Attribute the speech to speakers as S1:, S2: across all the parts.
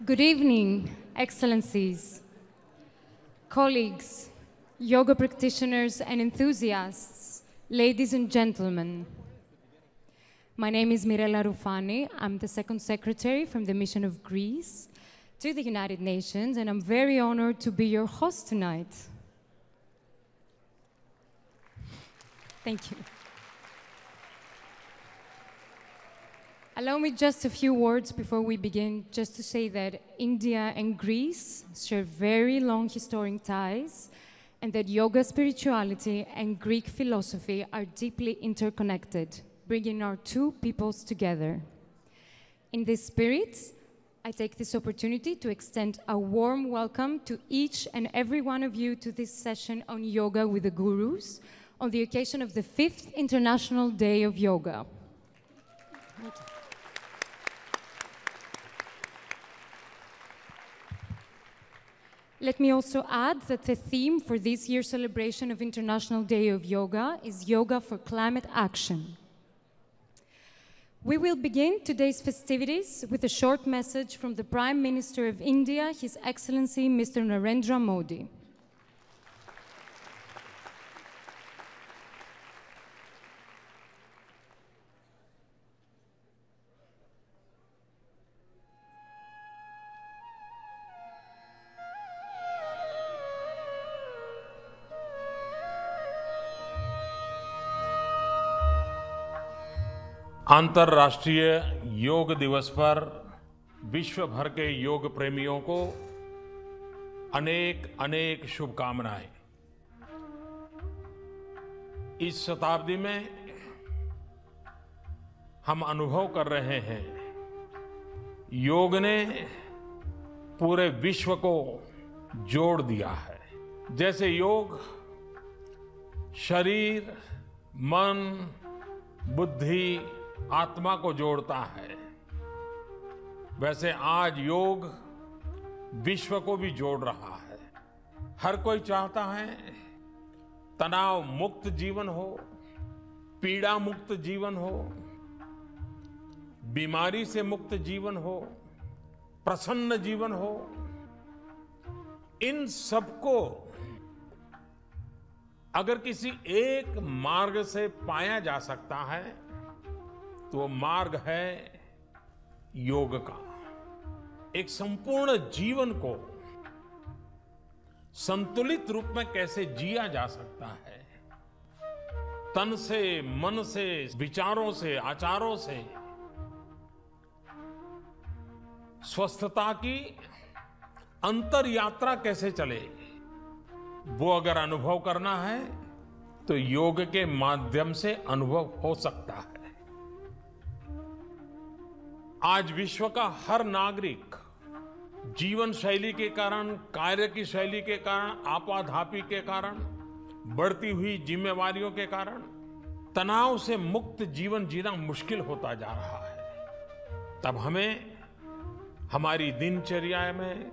S1: Good evening, Excellencies, colleagues, yoga practitioners and enthusiasts, ladies and gentlemen. My name is Mirela Rufani. I'm the Second Secretary from the Mission of Greece to the United Nations, and I'm very honored to be your host tonight. Thank you. Allow me just a few words before we begin, just to say that India and Greece share very long historic ties, and that yoga spirituality and Greek philosophy are deeply interconnected, bringing our two peoples together. In this spirit, I take this opportunity to extend a warm welcome to each and every one of you to this session on Yoga with the Gurus on the occasion of the 5th International Day of Yoga. Let me also add that the theme for this year's celebration of International Day of Yoga is Yoga for Climate Action. We will begin today's festivities with a short message from the Prime Minister of India, His Excellency Mr. Narendra Modi.
S2: अंतर्राष्ट्रीय योग दिवस पर विश्व भर के योग प्रेमियों को अनेक अनेक शुभकामनाएं। इस शताब्दी में हम अनुभव कर रहे हैं, योग ने पूरे विश्व को जोड़ दिया है। जैसे योग शरीर, मन, बुद्धि, आत्मा को जोड़ता है, वैसे आज योग विश्व को भी जोड़ रहा है। हर कोई चाहता है तनाव मुक्त जीवन हो, पीड़ा मुक्त जीवन हो, बीमारी से मुक्त जीवन हो, प्रसन्न जीवन हो। इन सबको अगर किसी एक मार्ग से पाया जा सकता है तो वो मार्ग है योग का। एक संपूर्ण जीवन को संतुलित रूप में कैसे जिया जा सकता है, तन से, मन से, विचारों से, आचारों से स्वस्थता की अंतर यात्रा कैसे चले, वो अगर अनुभव करना है तो योग के माध्यम से अनुभव हो सकता है। आज विश्व का हर नागरिक जीवन शैली के कारण, कार्य की शैली के कारण, आपाधापी के कारण, बढ़ती हुई जिम्मेवारियों के कारण तनाव से मुक्त जीवन जीना मुश्किल होता जा रहा है। तब हमें हमारी दिनचर्या में,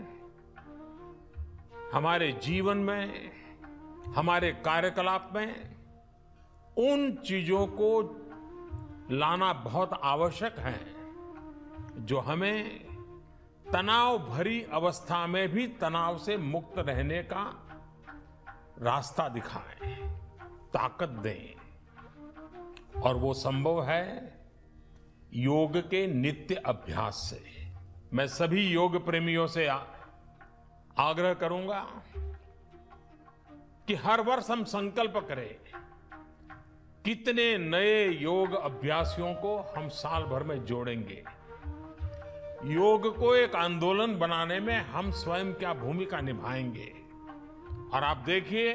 S2: हमारे जीवन में, हमारे कार्यकलाप में उन चीजों को लाना बहुत आवश्यक है जो हमें तनाव भरी अवस्था में भी तनाव से मुक्त रहने का रास्ता दिखाएं, ताकत दें। और वो संभव है योग के नित्य अभ्यास से। मैं सभी योग प्रेमियों से आग्रह करूंगा कि हर वर्ष हम संकल्प करें कितने नए योग अभ्यासियों को हम साल भर में जोड़ेंगे। योग को एक आंदोलन बनाने में हम स्वयं क्या भूमिका निभाएंगे। और आप देखिए,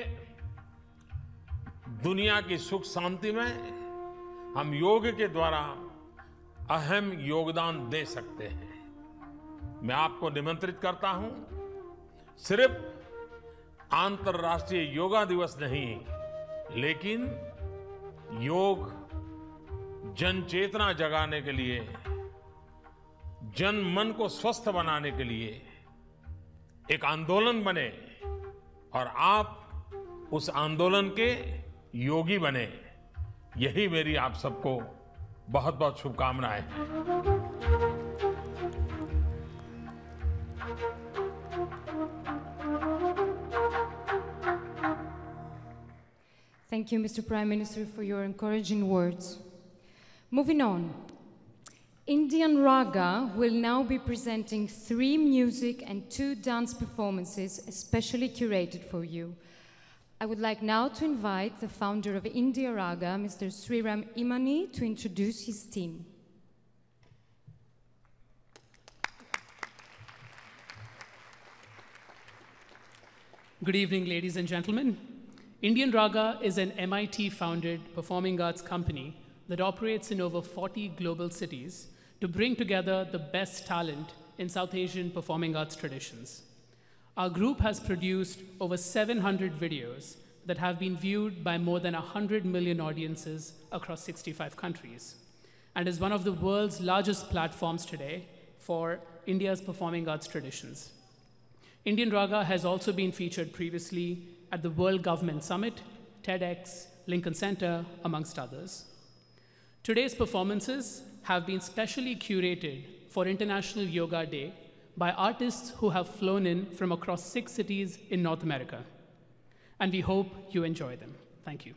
S2: दुनिया की सुख शांति में हम योग के द्वारा अहम योगदान दे सकते हैं। मैं आपको निमंत्रित करता हूं, सिर्फ अंतर्राष्ट्रीय योगा दिवस नहीं, लेकिन योग जन चेतना जगाने के लिए, जन मन को स्वस्थ बनाने के लिए एक आंदोलन बने और आप उस आंदोलन के योगी बने। यही मेरी आप सबको बहुत बहुत शुभकामनाएं हैं।
S1: Thank you, Mr. Prime Minister, for your encouraging words. Moving on. Indian Raga will now be presenting 3 music and 2 dance performances especially curated for you. I would like now to invite the founder of India Raga, Mr. Sriram Imani, to introduce his team.
S3: Good evening, ladies and gentlemen. Indian Raga is an MIT-founded performing arts company that operates in over 40 global cities to bring together the best talent in South Asian performing arts traditions. Our group has produced over 700 videos that have been viewed by more than 100 million audiences across 65 countries, and is one of the world's largest platforms today for India's performing arts traditions. Indian Raga has also been featured previously at the World Government Summit, TEDx, Lincoln Center, amongst others. Today's performances have been specially curated for International Yoga Day by artists who have flown in from across 6 cities in North America. And we hope you enjoy them. Thank you.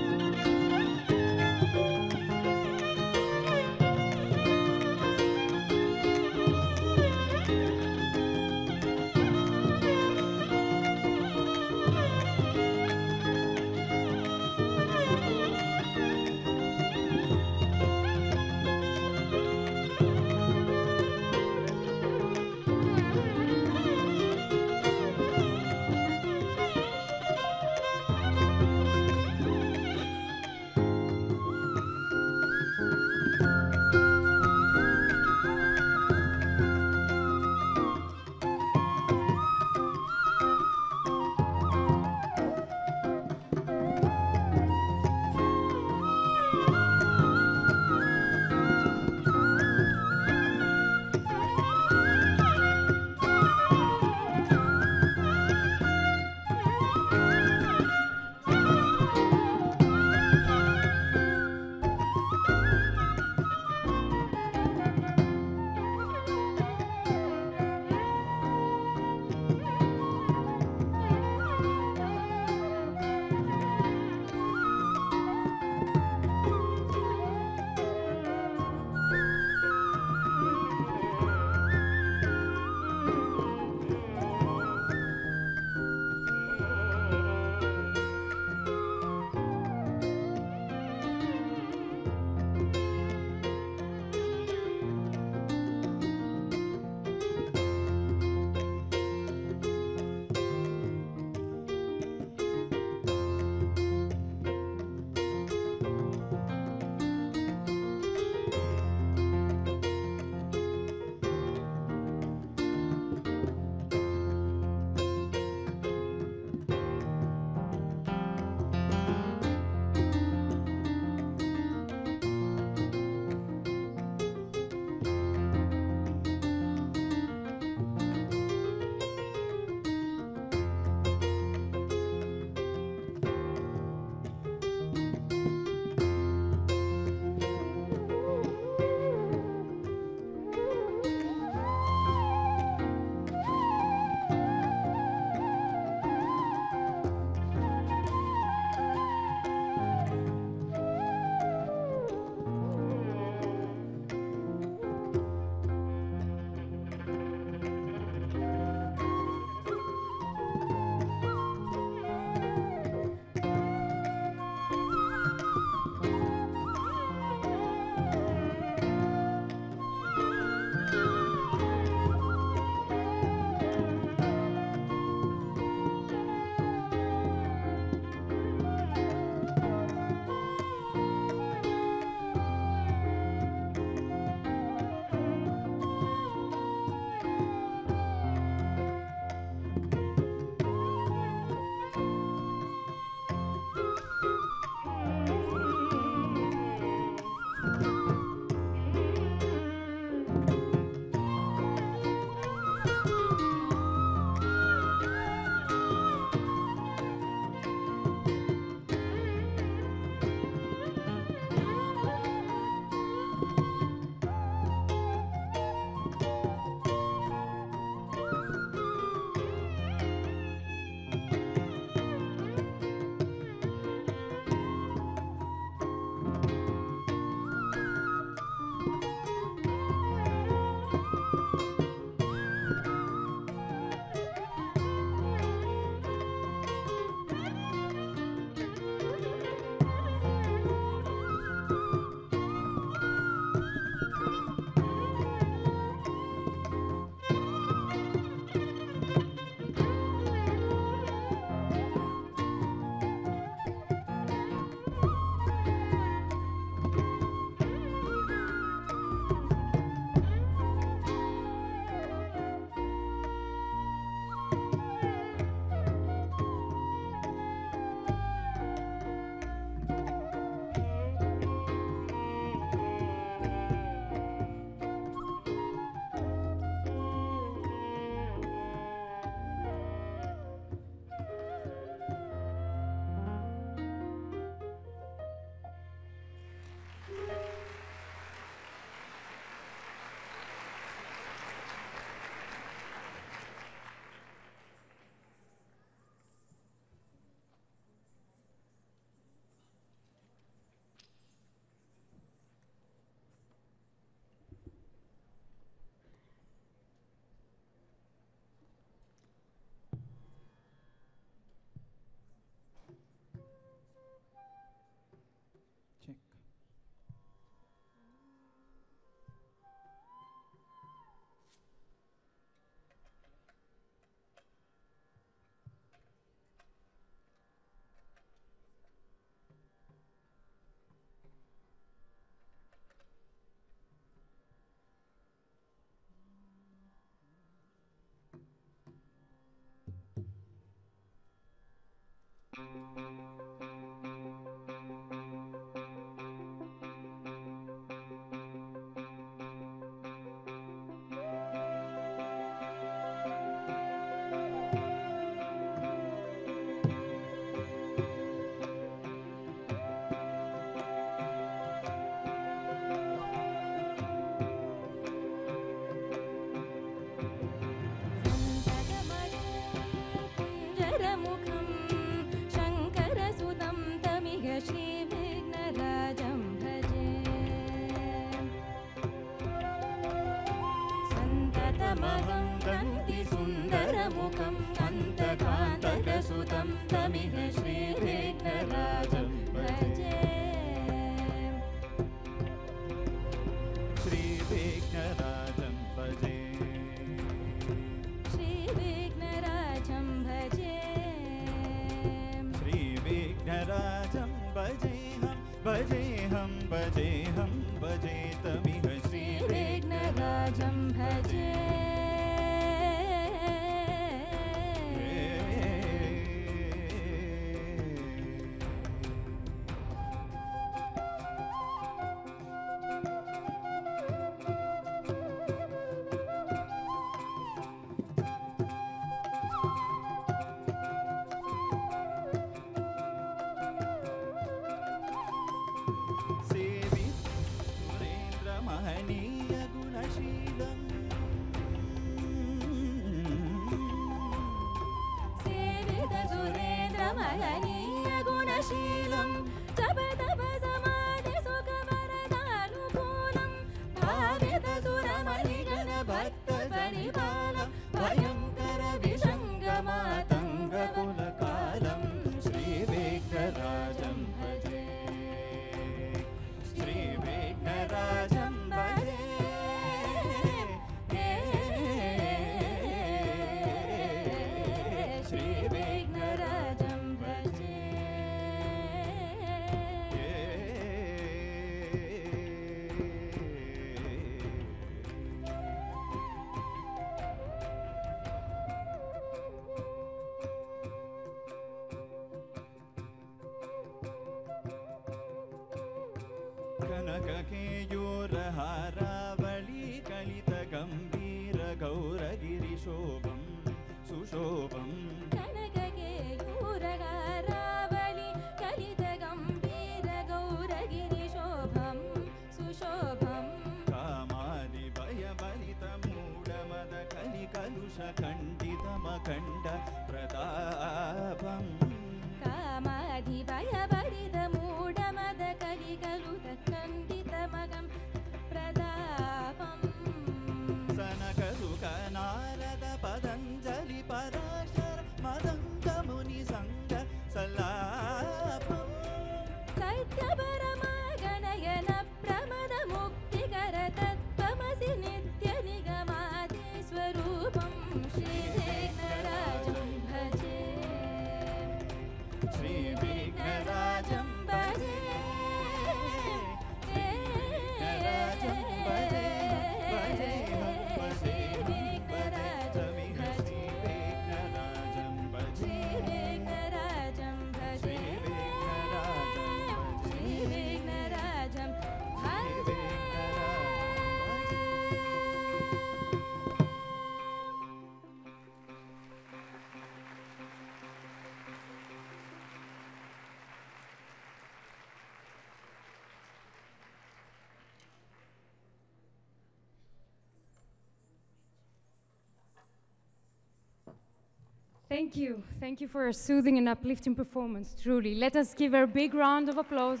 S1: Thank you. Thank you for a soothing and uplifting performance, truly. Let us give a big round of applause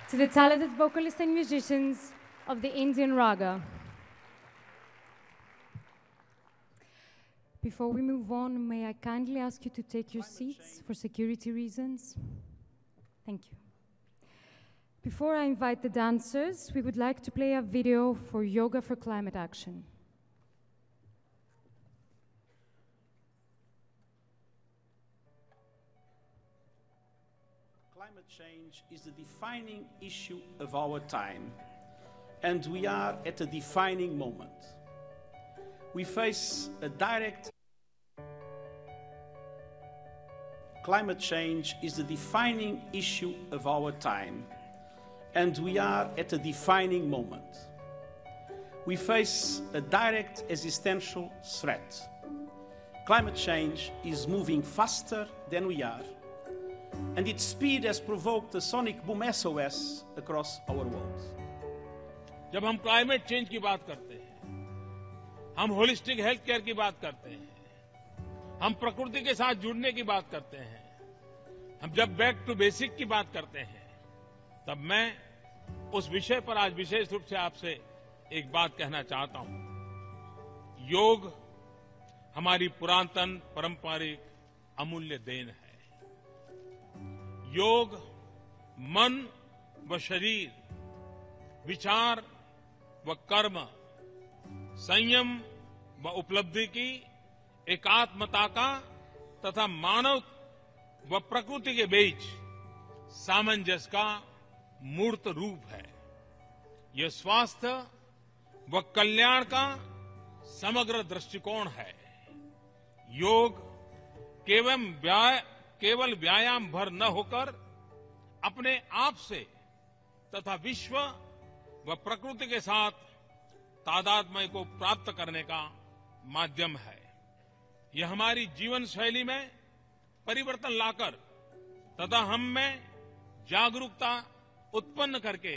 S1: to the talented vocalists and musicians of the Indian Raga. Before we move on, may I kindly ask you to take your seats for security reasons? Thank you. Before I invite the dancers, we would like to play a video for Yoga for Climate Action.
S4: Climate change is the defining issue of our time, and we are at a defining moment. We face a direct climate change is the defining issue of our time, and we are at a defining moment. We face a direct existential threat. Climate change is moving faster than we are, and its speed has provoked a sonic boom SOS across our world.
S2: जब हम climate change की बात करते हैं, हम holistic health care की बात करते हैं, हम प्रकृति के साथ जुड़ने की बात करते हैं, हम जब बैक टू बेसिक की बात करते हैं, तब मैं उस विषय पर आज विशेष रूप से आपसे एक बात कहना चाहता हूं। योग हमारी पुरातन पारंपरिक अमूल्य देन है। योग मन व शरीर, विचार व कर्म, संयम व उपलब्धि की एकात्मता का तथा मानव व प्रकृति के बीच सामंजस्य का मूर्त रूप है। यह स्वास्थ्य व कल्याण का समग्र दृष्टिकोण है। योग केवल व्यायाम भर न होकर अपने आप से तथा विश्व व प्रकृति के साथ तादात्म्य को प्राप्त करने का माध्यम है। यह हमारी जीवन शैली में परिवर्तन लाकर तथा हम में जागरूकता उत्पन्न करके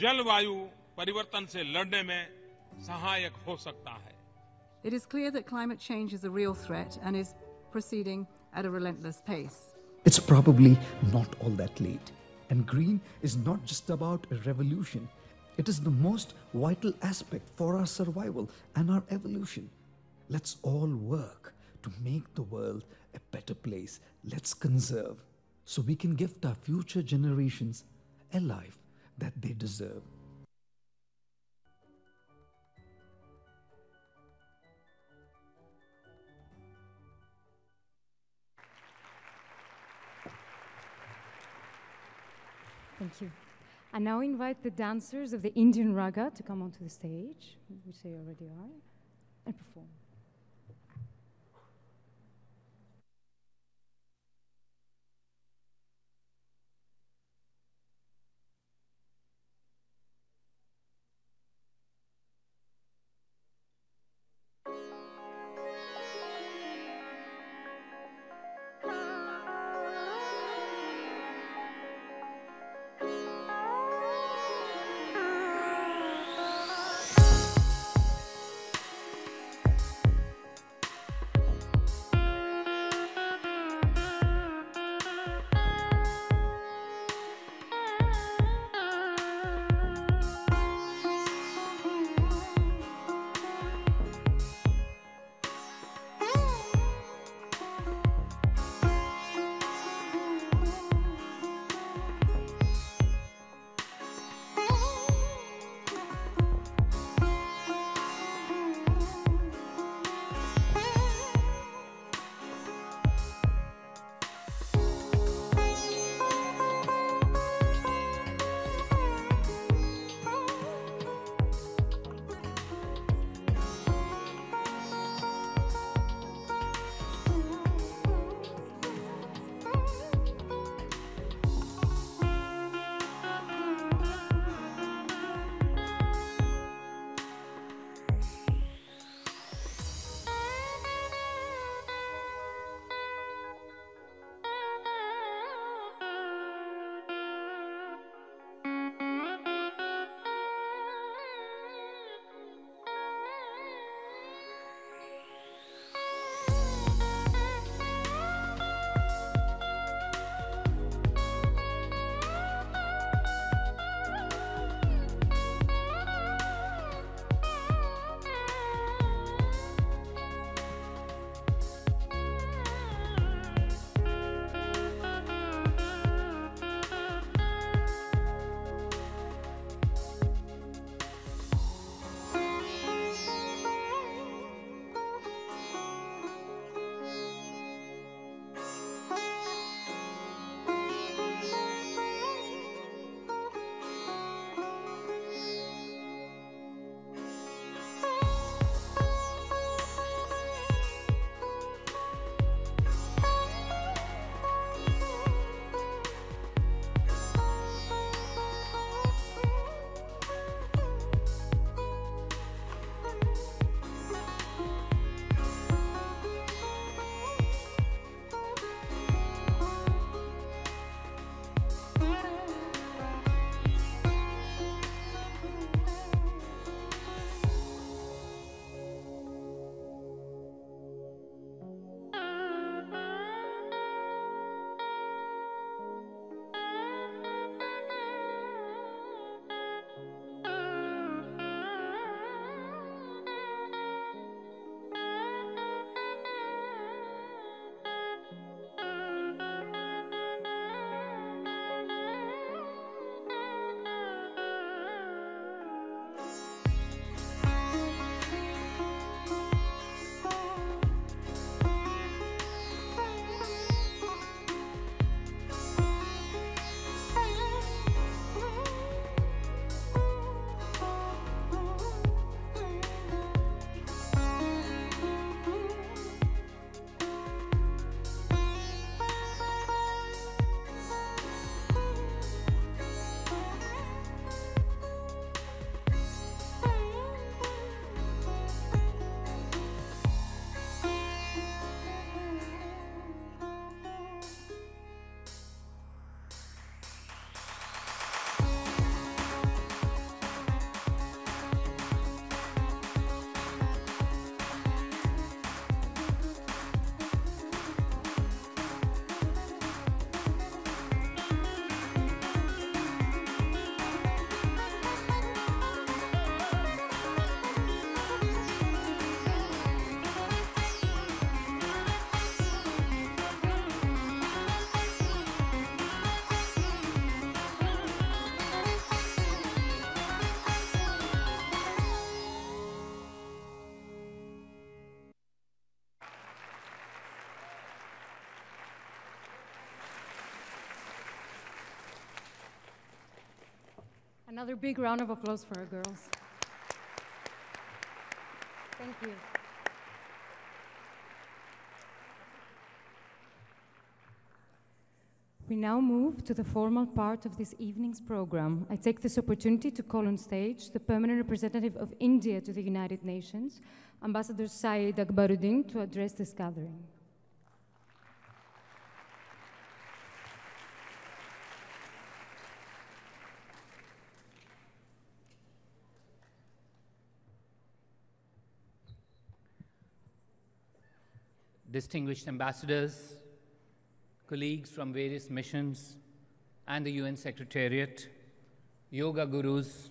S2: जलवायु परिवर्तन से लड़ने में सहायक हो सकता है।
S5: It is clear that climate change is a real threat and is proceeding at a relentless pace.
S6: It's probably not all that late. And green is not just about a revolution. It is the most vital aspect for our survival and our evolution. Let's all work to make the world a better place. Let's conserve so we can gift our future generations a life that they deserve.
S1: Thank you. I now invite the dancers of the Indian Raga to come onto the stage, which they already are, and perform. Another big round of applause for our girls. Thank you. We now move to the formal part of this evening's program. I take this opportunity to call on stage the permanent representative of India to the United Nations, Ambassador Syed Akbaruddin, to address this gathering.
S7: Distinguished ambassadors, colleagues from various missions and the UN Secretariat, yoga gurus,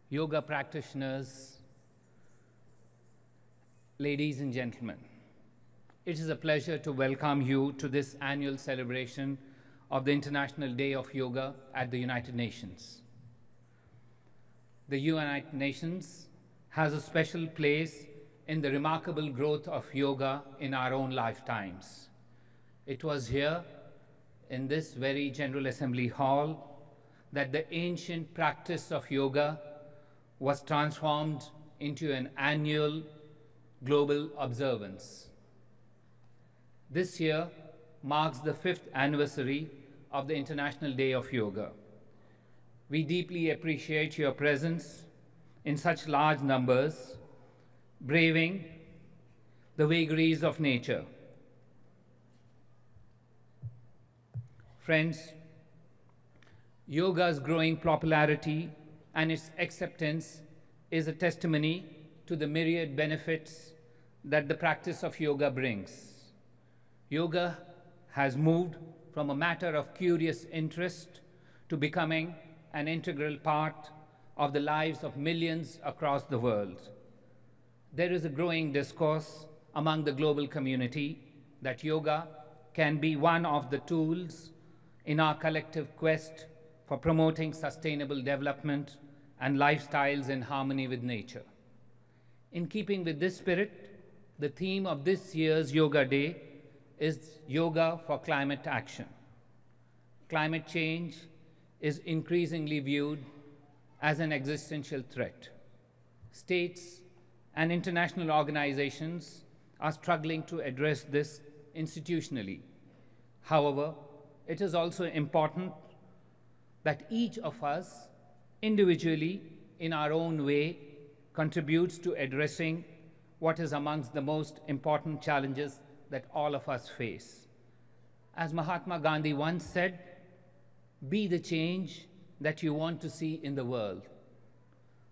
S7: yoga practitioners, ladies and gentlemen. It is a pleasure to welcome you to this annual celebration of the International Day of Yoga at the United Nations. The United Nations has a special place in the remarkable growth of yoga in our own lifetimes. It was here, in this very General Assembly Hall, that the ancient practice of yoga was transformed into an annual global observance. This year marks the 5th anniversary of the International Day of Yoga. We deeply appreciate your presence in such large numbers, braving the vagaries of nature. Friends, yoga's growing popularity and its acceptance is a testimony to the myriad benefits that the practice of yoga brings. Yoga has moved from a matter of curious interest to becoming an integral part of the lives of millions across the world. There is a growing discourse among the global community that yoga can be one of the tools in our collective quest for promoting sustainable development and lifestyles in harmony with nature. In keeping with this spirit, the theme of this year's Yoga Day is Yoga for Climate Action. Climate change is increasingly viewed as an existential threat. States and international organizations are struggling to address this institutionally. However, it is also important that each of us, individually, in our own way, contributes to addressing what is amongst the most important challenges that all of us face. As Mahatma Gandhi once said, be the change that you want to see in the world.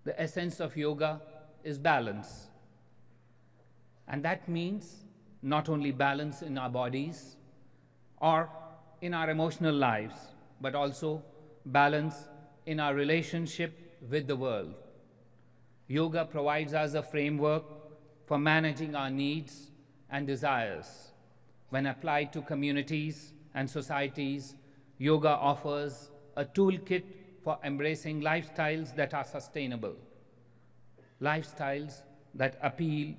S7: The essence of yoga is balance. And that means not only balance in our bodies or in our emotional lives, but also balance in our relationship with the world. Yoga provides us a framework for managing our needs and desires. When applied to communities and societies, yoga offers a toolkit for embracing lifestyles that are sustainable, lifestyles that appeal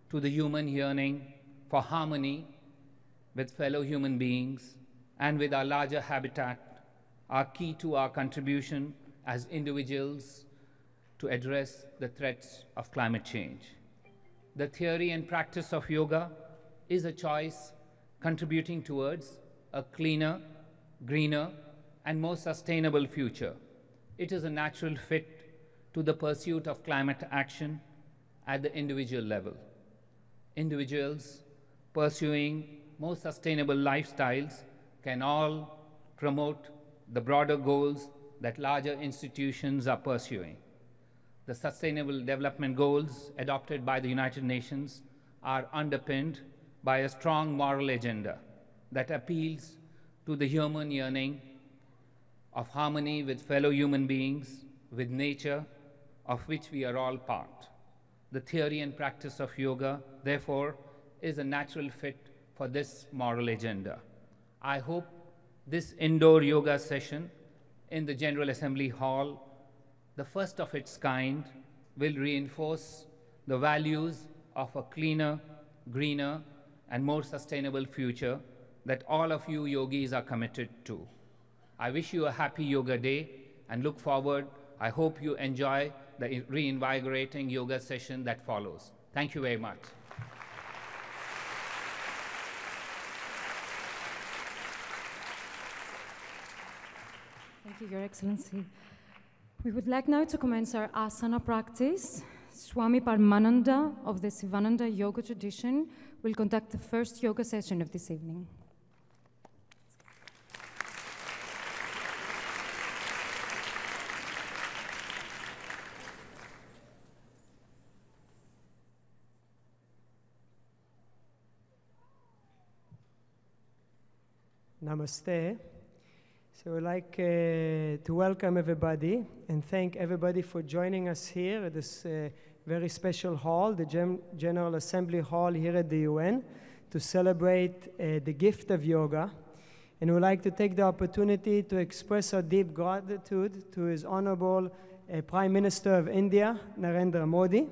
S7: to the human yearning for harmony with fellow human beings and with our larger habitat, are key to our contribution as individuals to address the threats of climate change. The theory and practice of yoga is a choice contributing towards a cleaner, greener, and more sustainable future. It is a natural fit to the pursuit of climate action at the individual level. Individuals pursuing more sustainable lifestyles can all promote the broader goals that larger institutions are pursuing. The Sustainable Development Goals adopted by the United Nations are underpinned by a strong moral agenda that appeals to the human yearning of harmony with fellow human beings, with nature, of which we are all part. The theory and practice of yoga, therefore, is a natural fit for this moral agenda. I hope this indoor yoga session in the General Assembly Hall, the first of its kind, will reinforce the values of a cleaner, greener, and more sustainable future that all of you yogis are committed to. I wish you a happy Yoga Day and look forward. I hope you enjoy the reinvigorating yoga session that follows. Thank you very much.
S1: Thank you, Your Excellency. We would like now to commence our asana practice. Swami Paramananda of the Sivananda Yoga tradition will conduct the first yoga session of this evening.
S8: Namaste. So I'd like to welcome everybody and thank everybody for joining us here at this very special hall, the General Assembly Hall here at the UN, to celebrate the gift of yoga. And we'd like to take the opportunity to express our deep gratitude to His Honorable Prime Minister of India, Narendra Modi,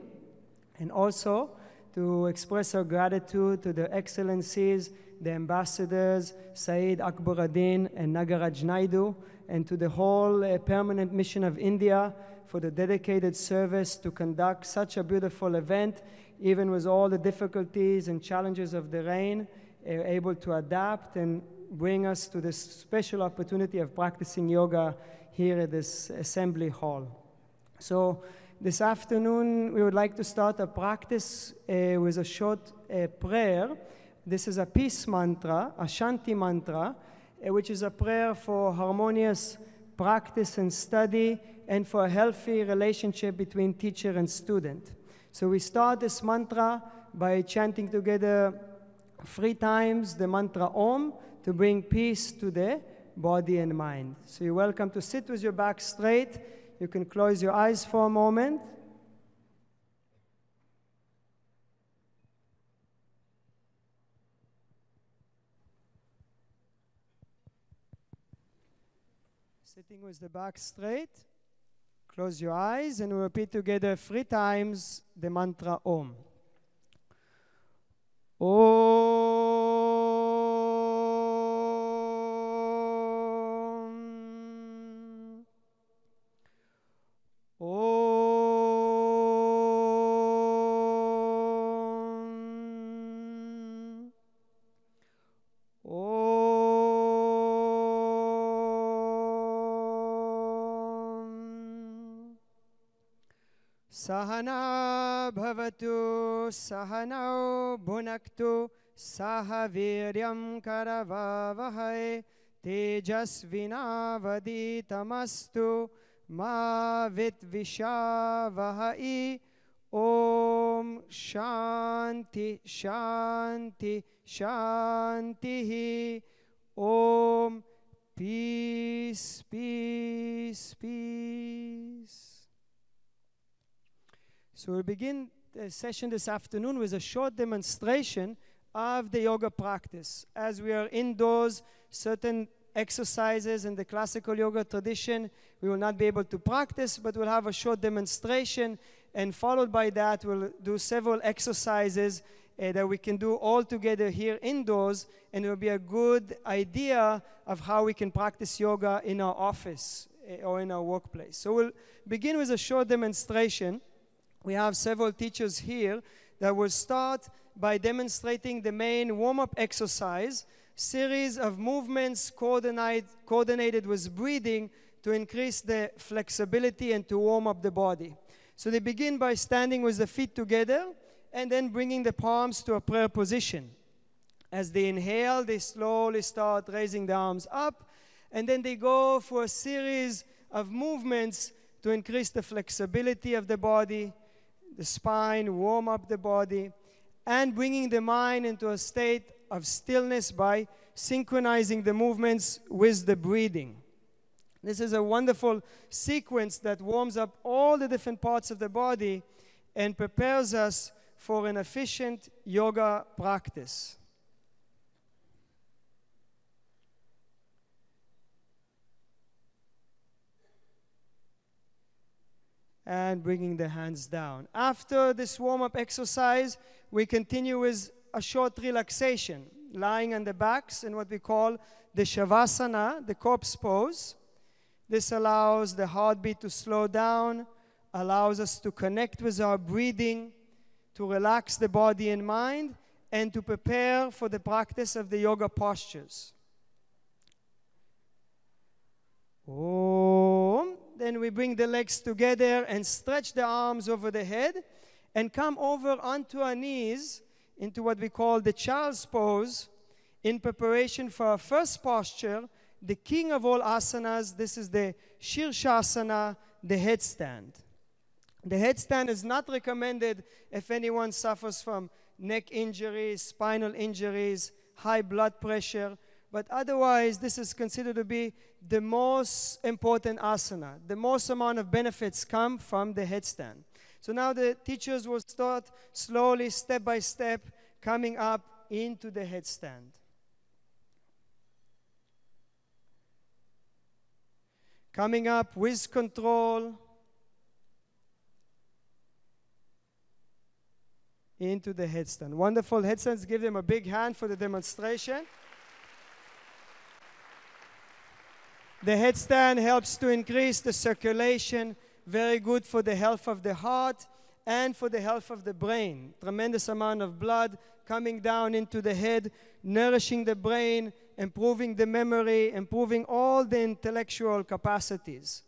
S8: and also to express our gratitude to the excellencies, the ambassadors, Saeed Akbaruddin and Nagaraj Naidu, and to the whole permanent mission of India for the dedicated service to conduct such a beautiful event, even with all the difficulties and challenges of the rain, able to adapt and bring us to this special opportunity of practicing yoga here at this assembly hall. So this afternoon, we would like to start a practice with a short prayer. This is a peace mantra, a Shanti mantra, which is a prayer for harmonious practice and study and for a healthy relationship between teacher and student. So we start this mantra by chanting together 3 times the mantra Om to bring peace to the body and mind. So you're welcome to sit with your back straight. You can close your eyes for a moment. Sitting with the back straight, close your eyes and we'll repeat together 3 times the mantra Om. Om. Om. Om. Sahana bhavatu sahanau bhunaktu saha viryam karavavahai tejasvinavaditamastu ma vitvishavahi. Om Shanti Shanti Shantihi. Om Peace Peace Peace. So we'll begin the session this afternoon with a short demonstration of the yoga practice. As we are indoors, certain exercises in the classical yoga tradition we will not be able to practice, but we'll have a short demonstration, and followed by that we'll do several exercises that we can do all together here indoors, and it will be a good idea of how we can practice yoga in our office or in our workplace. So we'll begin with a short demonstration. We have several teachers here that will start by demonstrating the main warm-up exercise, series of movements coordinated with breathing to increase the flexibility and to warm up the body. So they begin by standing with the feet together and then bringing the palms to a prayer position. As they inhale, they slowly start raising the arms up, and then they go for a series of movements to increase the flexibility of the body, the spine, warm up the body, and bringing the mind into a state of stillness by synchronizing the movements with the breathing. This is a wonderful sequence that warms up all the different parts of the body and prepares us for an efficient yoga practice. And bringing the hands down. After this warm-up exercise, we continue with a short relaxation, lying on the backs in what we call the Shavasana, the corpse pose. This allows the heartbeat to slow down, allows us to connect with our breathing, to relax the body and mind, and to prepare for the practice of the yoga postures. Om. Then we bring the legs together and stretch the arms over the head and come over onto our knees into what we call the child's pose in preparation for our first posture, the king of all asanas. This is the Shirshasana, the headstand. The headstand is not recommended if anyone suffers from neck injuries, spinal injuries, high blood pressure, but otherwise this is considered to be the most important asana. The most amount of benefits come from the headstand. So now the teachers will start slowly, step by step, coming up into the headstand. Coming up with control into the headstand. Wonderful headstands. Give them a big hand for the demonstration. The headstand helps to increase the circulation, very good for the health of the heart and for the health of the brain. Tremendous amount of blood coming down into the head, nourishing the brain, improving the memory, improving all the intellectual capacities.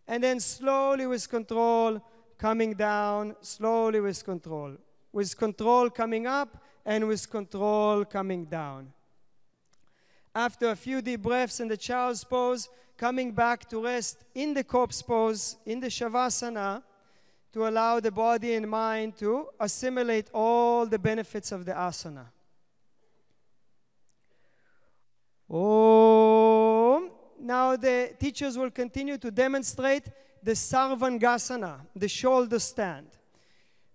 S8: And then slowly with control, coming down, slowly with control. With control coming up and with control coming down. After a few deep breaths in the child's pose, coming back to rest in the corpse pose, in the Shavasana, to allow the body and mind to assimilate all the benefits of the asana. Om. Now the teachers will continue to demonstrate the Sarvangasana, the shoulder stand.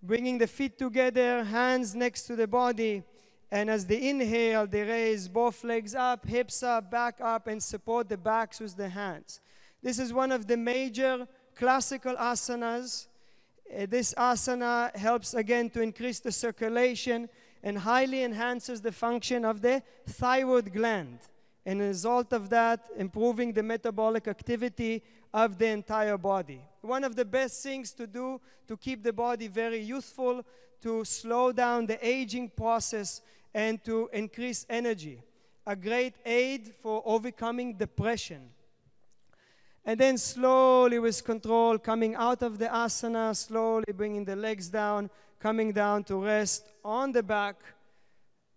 S8: Bringing the feet together, hands next to the body, and as they inhale, they raise both legs up, hips up, back up, and support the backs with the hands. This is one of the major classical asanas. This asana helps again to increase the circulation and highly enhances the function of the thyroid gland. And as a result of that, improving the metabolic activity of the entire body. One of the best things to do to keep the body very youthful, to slow down the aging process, and to increase energy. A great aid for overcoming depression. And then slowly with control, coming out of the asana, slowly bringing the legs down, coming down to rest on the back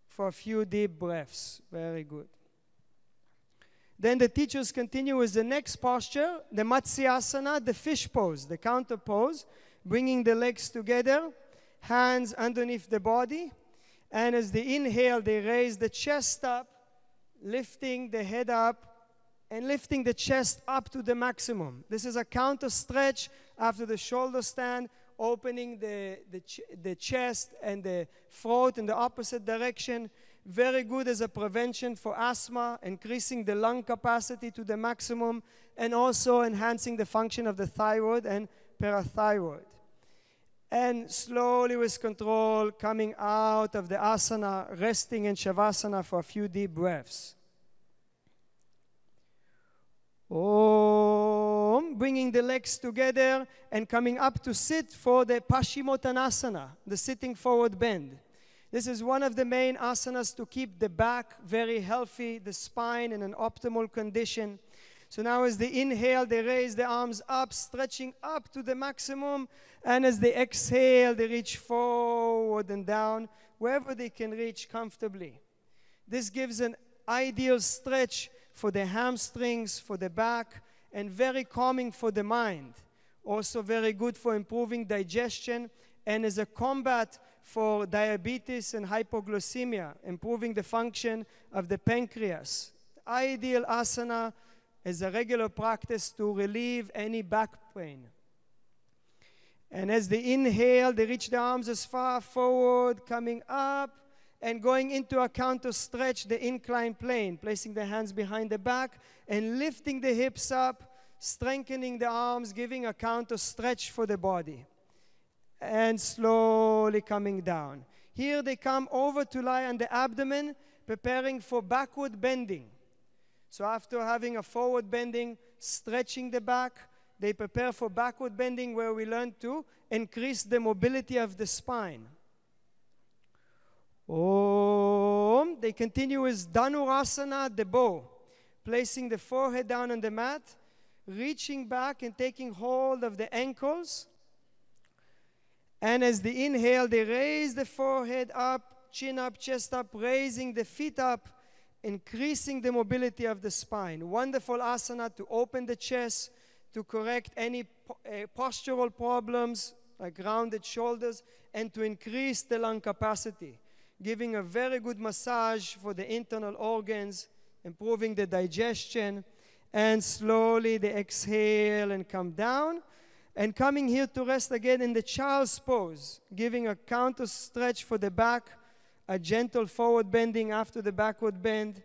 S8: for a few deep breaths. Very good. Then the teachers continue with the next posture, the Matsyasana, the fish pose, the counter pose, bringing the legs together, hands underneath the body, and as they inhale, they raise the chest up, lifting the head up, and lifting the chest up to the maximum. This is a counter stretch after the shoulder stand, opening the chest and the throat in the opposite direction. Very good as a prevention for asthma, increasing the lung capacity to the maximum, and also enhancing the function of the thyroid and parathyroid. And slowly with control, coming out of the asana, resting in Shavasana for a few deep breaths. Om. Bringing the legs together and coming up to sit for the Paschimottanasana, the sitting forward bend. This is one of the main asanas to keep the back very healthy, the spine in an optimal condition. So now as they inhale, they raise the arms up, stretching up to the maximum. And as they exhale, they reach forward and down, wherever they can reach comfortably. This gives an ideal stretch for the hamstrings, for the back, and very calming for the mind. Also very good for improving digestion and as a combat for diabetes and hypoglycemia, improving the function of the pancreas. Ideal asana as a regular practice to relieve any back pain. And as they inhale, they reach the arms as far forward, coming up, and going into a counter stretch, the inclined plane, placing the hands behind the back and lifting the hips up, strengthening the arms, giving a counter stretch for the body. And slowly coming down. Here they come over to lie on the abdomen, preparing for backward bending. So after having a forward bending, stretching the back, they prepare for backward bending, where we learn to increase the mobility of the spine. Om. They continue with Dhanurasana, the bow, placing the forehead down on the mat, reaching back and taking hold of the ankles. And as they inhale, they raise the forehead up, chin up, chest up, raising the feet up, increasing the mobility of the spine. Wonderful asana to open the chest, to correct any postural problems like rounded shoulders, and to increase the lung capacity, giving a very good massage for the internal organs, improving the digestion. And slowly they exhale and come down, and coming here to rest again in the child's pose, giving a counter stretch for the back, a gentle forward bending after the backward bend,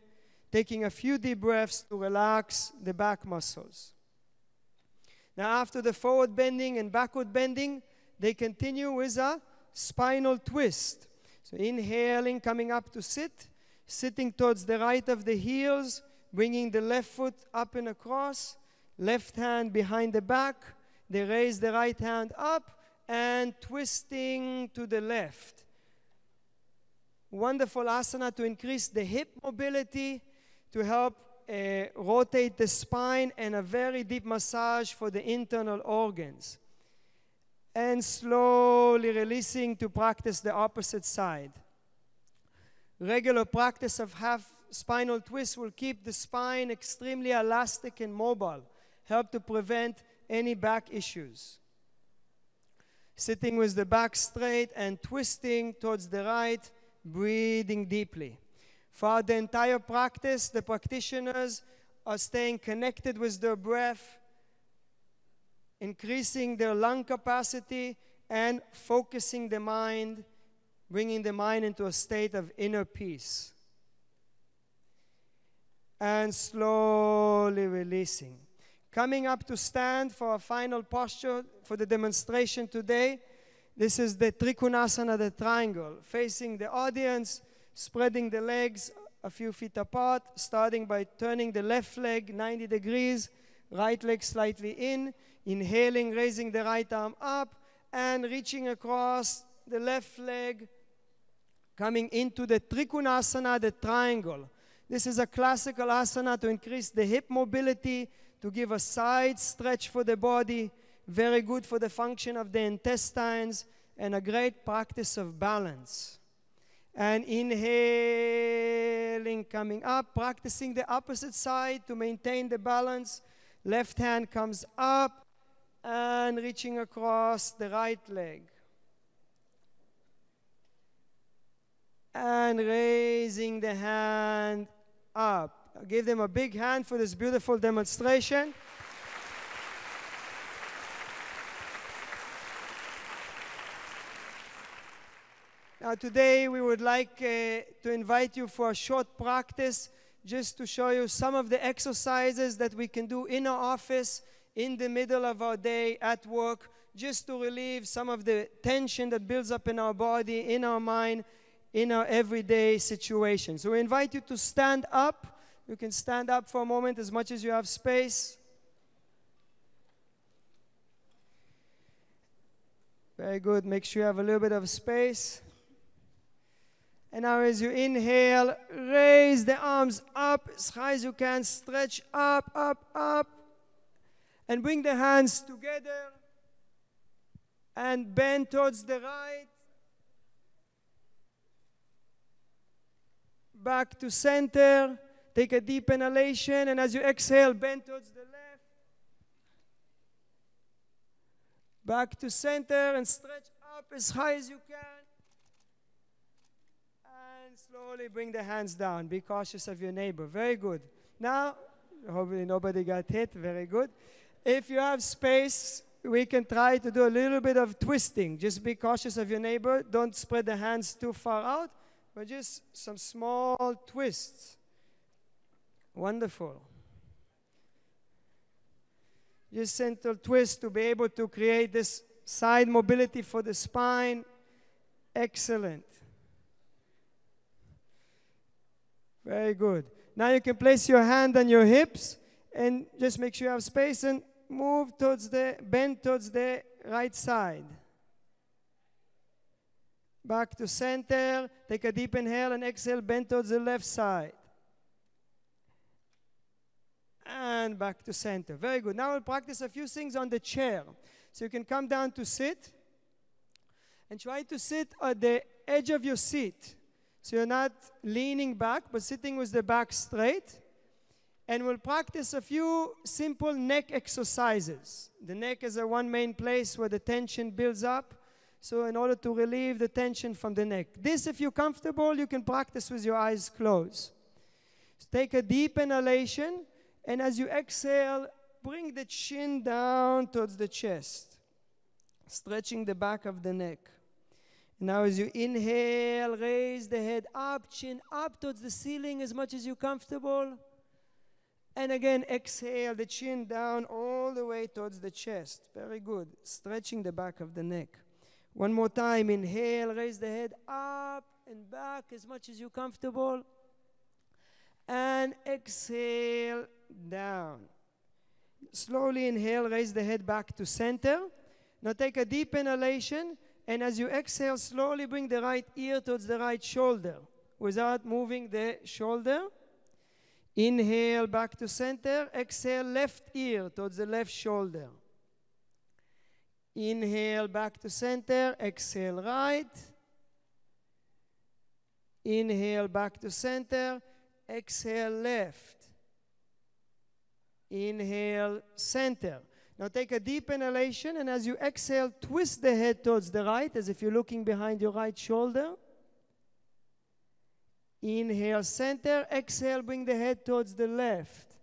S8: taking a few deep breaths to relax the back muscles. Now after the forward bending and backward bending, they continue with a spinal twist. So inhaling, coming up to sit, sitting towards the right of the heels, bringing the left foot up and across, left hand behind the back. They raise the right hand up and twisting to the left. Wonderful asana to increase the hip mobility, to help rotate the spine, and a very deep massage for the internal organs. And slowly releasing to practice the opposite side. Regular practice of half spinal twist will keep the spine extremely elastic and mobile, help to prevent any back issues. Sitting with the back straight and twisting towards the right, breathing deeply. For the entire practice, the practitioners are staying connected with their breath, increasing their lung capacity, and focusing the mind, bringing the mind into a state of inner peace. And slowly releasing. Coming up to stand for a final posture for the demonstration today. This is the Trikonasana, the triangle, facing the audience, spreading the legs a few feet apart, starting by turning the left leg 90 degrees, right leg slightly in, inhaling, raising the right arm up, and reaching across the left leg, coming into the Trikonasana, the triangle. This is a classical asana to increase the hip mobility, to give a side stretch for the body, very good for the function of the intestines, and a great practice of balance. And inhaling, coming up, practicing the opposite side to maintain the balance. Left hand comes up and reaching across the right leg. And raising the hand up. I'll give them a big hand for this beautiful demonstration. Now today we would like to invite you for a short practice, just to show you some of the exercises that we can do in our office, in the middle of our day, at work, just to relieve some of the tension that builds up in our body, in our mind, in our everyday situation. So we invite you to stand up. You can stand up for a moment as much as you have space. Very good. Make sure you have a little bit of space. And now as you inhale, raise the arms up as high as you can. Stretch up, up, up. And bring the hands together. And bend towards the right. Back to center. Take a deep inhalation, and as you exhale, bend towards the left. Back to center, and stretch up as high as you can. And slowly bring the hands down. Be cautious of your neighbor. Very good. Now, hopefully nobody got hit. Very good. If you have space, we can try to do a little bit of twisting. Just be cautious of your neighbor. Don't spread the hands too far out, but just some small twists. Wonderful. Just gentle twist to be able to create this side mobility for the spine. Excellent. Very good. Now you can place your hand on your hips and just make sure you have space and move towards bend towards the right side. Back to center. Take a deep inhale and exhale, bend towards the left side. And back to center. Very good. Now we'll practice a few things on the chair. So you can come down to sit and try to sit at the edge of your seat. So you're not leaning back, but sitting with the back straight. And we'll practice a few simple neck exercises. The neck is the one main place where the tension builds up. So in order to relieve the tension from the neck. This, if you're comfortable, you can practice with your eyes closed. So take a deep inhalation, and as you exhale, bring the chin down towards the chest, stretching the back of the neck. Now as you inhale, raise the head up, chin up towards the ceiling as much as you're comfortable. And again, exhale, the chin down all the way towards the chest. Very good. Stretching the back of the neck. One more time. Inhale, raise the head up and back as much as you're comfortable. And exhale, down. Slowly inhale, raise the head back to center. Now take a deep inhalation. And as you exhale, slowly bring the right ear towards the right shoulder without moving the shoulder. Inhale, back to center. Exhale, left ear towards the left shoulder. Inhale, back to center. Exhale, right. Inhale, back to center. Exhale, left. Inhale, center. Now take a deep inhalation, and as you exhale, twist the head towards the right, as if you're looking behind your right shoulder. Inhale, center. Exhale, bring the head towards the left.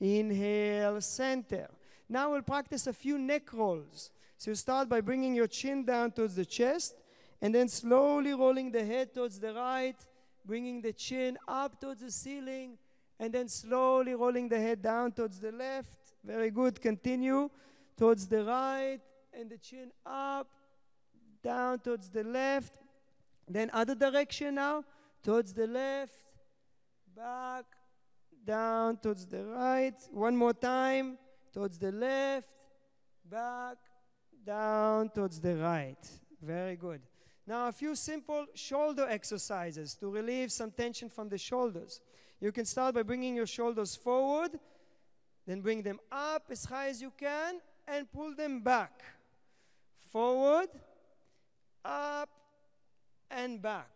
S8: Inhale, center. Now we'll practice a few neck rolls. So you start by bringing your chin down towards the chest, and then slowly rolling the head towards the right, bringing the chin up towards the ceiling, and then slowly rolling the head down towards the left. Very good. Continue towards the right, and the chin up, down towards the left. Then other direction now, towards the left, back, down towards the right. One more time, towards the left, back, down towards the right. Very good. Now a few simple shoulder exercises to relieve some tension from the shoulders. You can start by bringing your shoulders forward, then bring them up as high as you can, and pull them back. Forward, up, and back.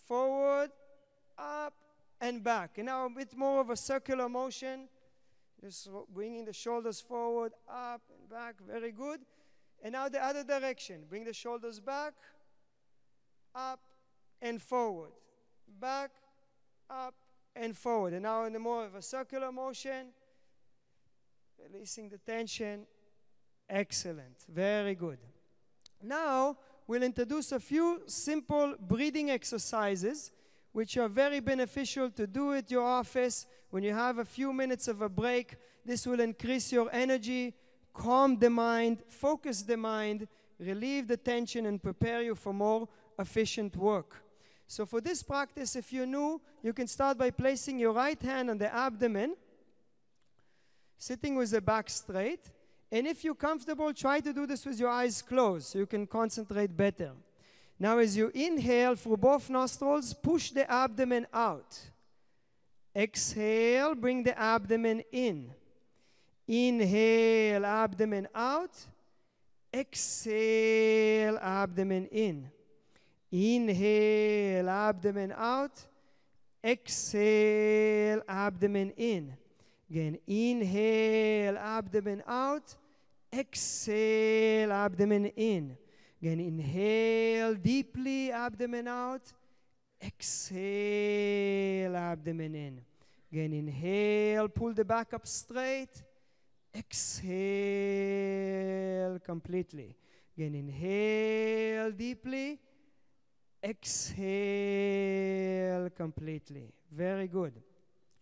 S8: Forward, up, and back. And now a bit more of a circular motion. Just bringing the shoulders forward, up, and back. Very good. And now the other direction. Bring the shoulders back, up, and forward. Back, up, and forward. And now in the more of a circular motion, releasing the tension. Excellent. Very good. Now, we'll introduce a few simple breathing exercises which are very beneficial to do at your office when you have a few minutes of a break. This will increase your energy, calm the mind, focus the mind, relieve the tension, and prepare you for more efficient work. So for this practice, if you're new, you can start by placing your right hand on the abdomen, sitting with the back straight. And if you're comfortable, try to do this with your eyes closed so you can concentrate better. Now as you inhale through both nostrils, push the abdomen out. Exhale, bring the abdomen in. Inhale, abdomen out. Exhale, abdomen in. Inhale, abdomen out. Exhale, abdomen in. Again, inhale, abdomen out. Exhale, abdomen in. Again, inhale deeply, abdomen out. Exhale, abdomen in. Again, inhale, pull the back up straight. Exhale completely. Again, inhale deeply. Exhale completely. Very good.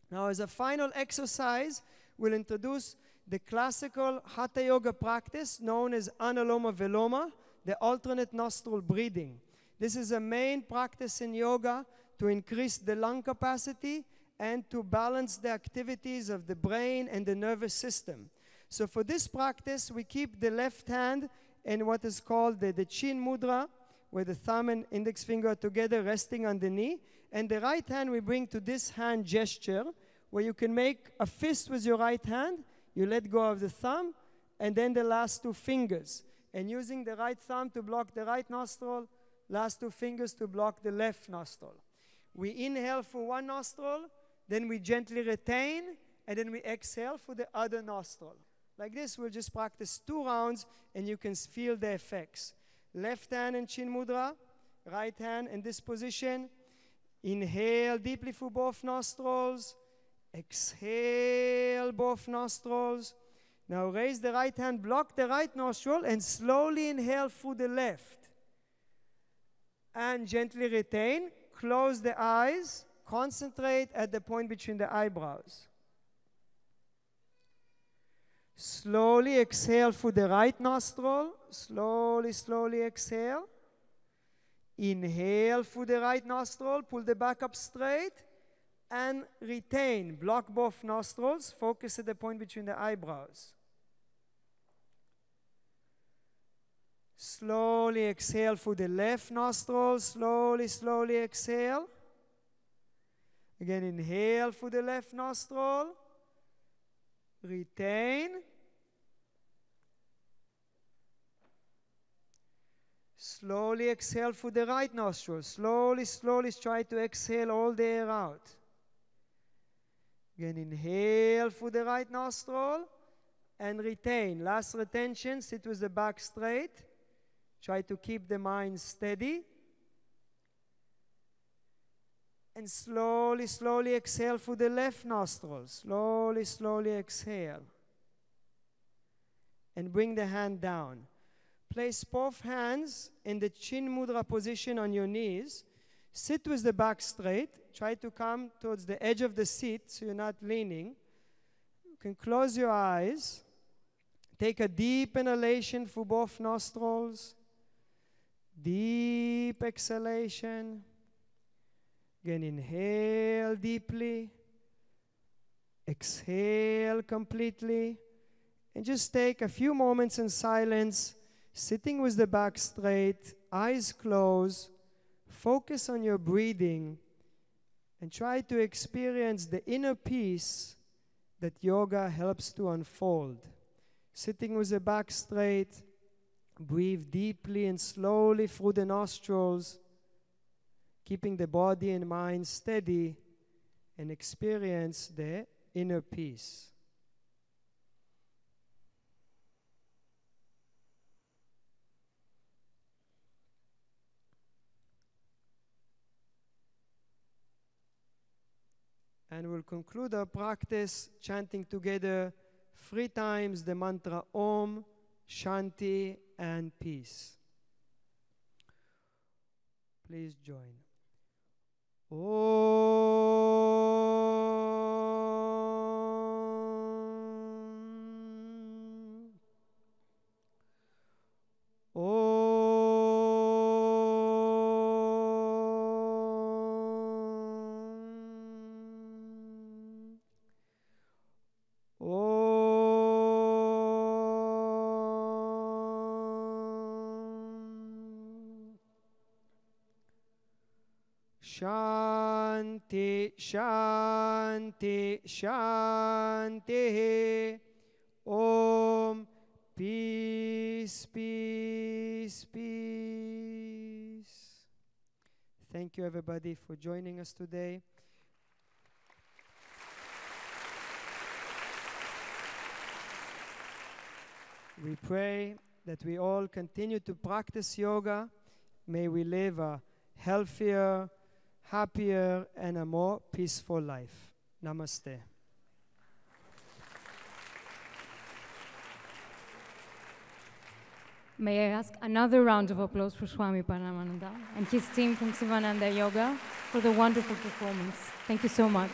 S8: Now, as a final exercise, we'll introduce the classical Hatha Yoga practice known as Anuloma Viloma, the alternate nostril breathing. This is a main practice in yoga to increase the lung capacity, and to balance the activities of the brain and the nervous system. So for this practice, we keep the left hand in what is called the chin mudra, where the thumb and index finger are together resting on the knee. And the right hand we bring to this hand gesture, where you can make a fist with your right hand, you let go of the thumb, and then the last two fingers. And using the right thumb to block the right nostril, last two fingers to block the left nostril. We inhale for one nostril, then we gently retain, and then we exhale for the other nostril. Like this, we'll just practice 2 rounds, and you can feel the effects. Left hand in chin mudra, right hand in this position. Inhale deeply through both nostrils. Exhale both nostrils. Now raise the right hand, block the right nostril, and slowly inhale through the left. And gently retain. Close the eyes. Concentrate at the point between the eyebrows. Slowly exhale through the right nostril. Slowly, slowly exhale. Inhale through the right nostril. Pull the back up straight. And retain. Block both nostrils. Focus at the point between the eyebrows. Slowly exhale through the left nostril. Slowly, slowly exhale. Again, inhale through the left nostril. Retain. Slowly exhale through the right nostril. Slowly, slowly try to exhale all the air out. Again, inhale through the right nostril and retain. Last retention, sit with the back straight. Try to keep the mind steady. And slowly, slowly exhale through the left nostril. Slowly, slowly exhale. And bring the hand down. Place both hands in the chin mudra position on your knees. Sit with the back straight. Try to come towards the edge of the seat so you're not leaning. You can close your eyes. Take a deep inhalation through both nostrils. Deep exhalation. Again, inhale deeply. Exhale completely. And just take a few moments in silence, sitting with the back straight, eyes closed. Focus on your breathing and try to experience the inner peace that yoga helps to unfold. Sitting with the back straight, breathe deeply and slowly through the nostrils, keeping the body and mind steady, and experience the inner peace. And we'll conclude our practice chanting together 3 times the mantra Om, Shanti, and Peace. Please join. Shanti, Shanti, Shanti. Om, peace, peace, peace. Thank you, everybody, for joining us today. We pray that we all continue to practice yoga. May we live a healthier, happier, and a more peaceful life. Namaste.
S1: May I ask another round of applause for Swami Paramananda and his team from Sivananda Yoga for the wonderful performance. Thank you so much.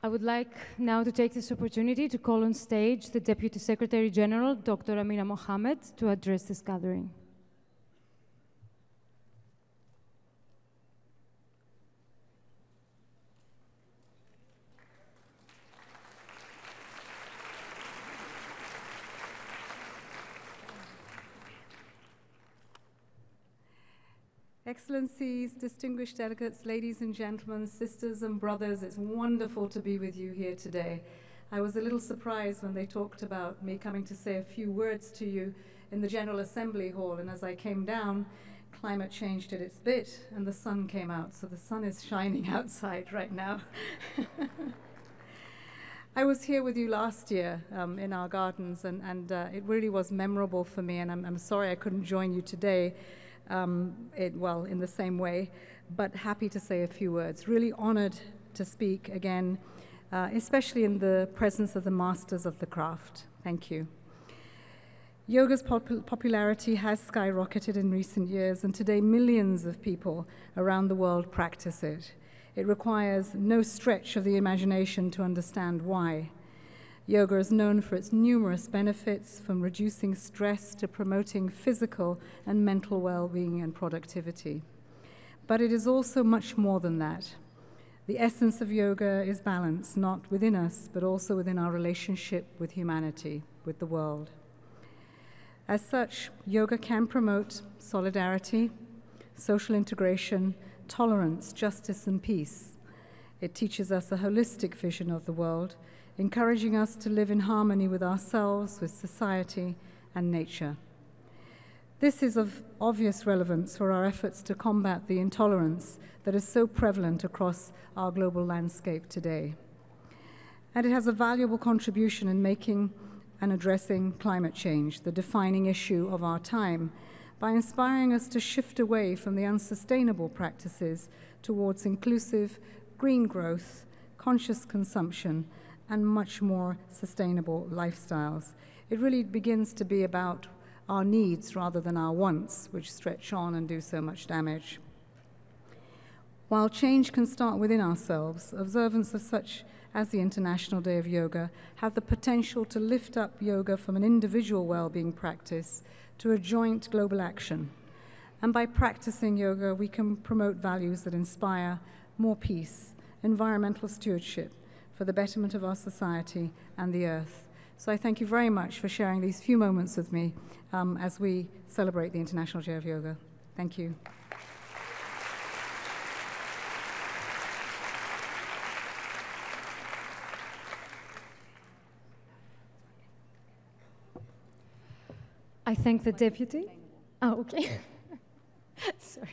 S1: I would like now to take this opportunity to call on stage the Deputy Secretary General, Dr. Amina Mohammed, to address this gathering.
S5: Excellencies, distinguished delegates, ladies and gentlemen, sisters and brothers, it's wonderful to be with you here today. I was a little surprised when they talked about me coming to say a few words to you in the General Assembly Hall, and as I came down, climate change did its bit and the sun came out, so the sun is shining outside right now. I was here with you last year in our gardens, and it really was memorable for me, and I'm sorry I couldn't join you today, in the same way, but happy to say a few words. Really honored to speak again, especially in the presence of the masters of the craft. Thank you. Yoga's popularity has skyrocketed in recent years, and today millions of people around the world practice it. It requires no stretch of the imagination to understand why. Yoga is known for its numerous benefits, from reducing stress to promoting physical and mental well-being and productivity. But it is also much more than that. The essence of yoga is balance, not within us, but also within our relationship with humanity, with the world. As such, yoga can promote solidarity, social integration, tolerance, justice, and peace. It teaches us a holistic vision of the world, encouraging us to live in harmony with ourselves, with society, and nature. This is of obvious relevance for our efforts to combat the intolerance that is so prevalent across our global landscape today. And it has a valuable contribution in making and addressing climate change, the defining issue of our time, by inspiring us to shift away from the unsustainable practices towards inclusive green growth, conscious consumption, and much more sustainable lifestyles. It really begins to be about our needs rather than our wants, which stretch on and do so much damage. While change can start within ourselves, observance of such as the International Day of Yoga have the potential to lift up yoga from an individual well-being practice to a joint global action. And by practicing yoga, we can promote values that inspire more peace, environmental stewardship, for the betterment of our society and the earth. So I thank you very much for sharing these few moments with me as we celebrate the International Day of Yoga. Thank you.
S1: I thank the Deputy. Oh, okay. Sorry.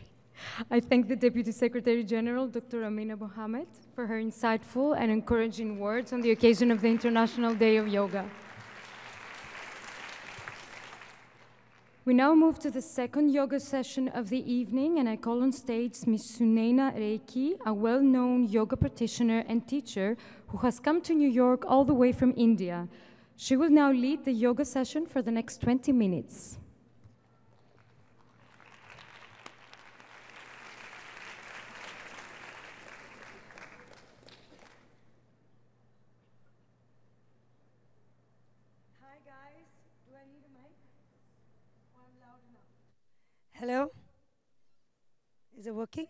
S1: I thank the Deputy Secretary General, Dr. Amina Mohammed, for her insightful and encouraging words on the occasion of the International Day of Yoga. We now move to the second yoga session of the evening, and I call on stage Ms. Sunaina Reiki, a well-known yoga practitioner and teacher who has come to New York all the way from India. She will now lead the yoga session for the next 20 minutes.
S9: Hi guys, do I need a mic? Or I'm loud enough? Hello? Is it working?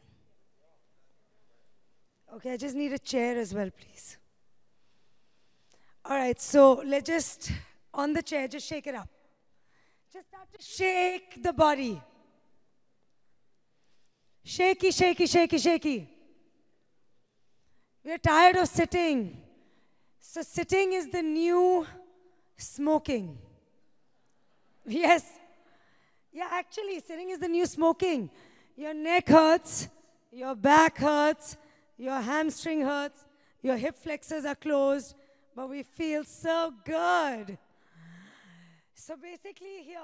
S9: Okay, I just need a chair as well, please. All right, so let's just, on the chair, just shake it up. Just start to shake the body. Shaky, shaky, shaky, shaky. We're tired of sitting. So sitting is the new smoking. Yes. Yeah, actually, sitting is the new smoking. Your neck hurts, your back hurts, your hamstring hurts, your hip flexors are closed, but we feel so good. So basically here,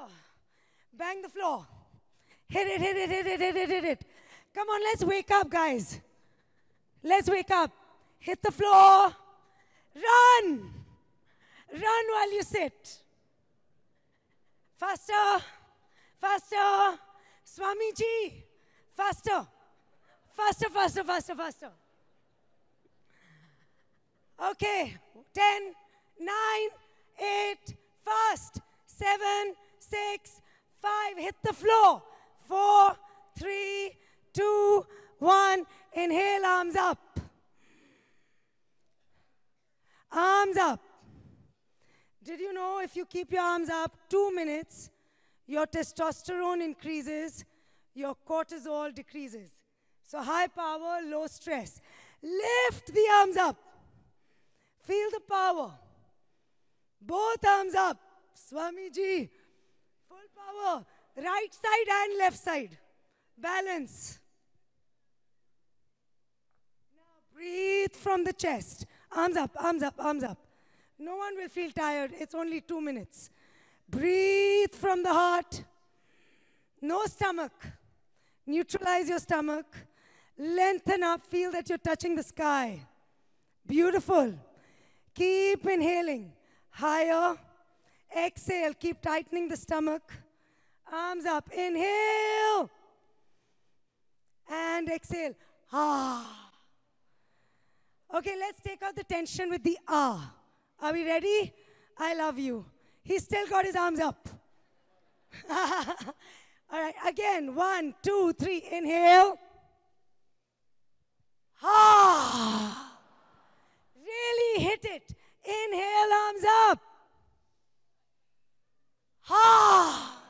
S9: bang the floor. Hit it, hit it, hit it, hit it, hit it. Come on, let's wake up, guys. Let's wake up. Hit the floor. Run. Run while you sit. Faster. Faster. Swamiji. Faster. Faster, faster, faster, faster. Okay. 10, 9, 8, fast. 7, 6, 5. Hit the floor. 4, 3, 2, 1. Inhale, arms up. Arms up. Did you know if you keep your arms up 2 minutes, your testosterone increases, your cortisol decreases. So high power, low stress. Lift the arms up. Feel the power. Both arms up. Swamiji. Full power. Right side and left side. Balance. Now breathe from the chest. Arms up, arms up, arms up. No one will feel tired. It's only 2 minutes. Breathe from the heart. No stomach. Neutralize your stomach. Lengthen up. Feel that you're touching the sky. Beautiful. Keep inhaling. Higher. Exhale. Keep tightening the stomach. Arms up. Inhale. And exhale. Ah. Okay, let's take out the tension with the ah. Are we ready? I love you. He's still got his arms up. All right, again. 1, 2, 3. Inhale. Ah. Really hit it. Inhale, arms up. Ah.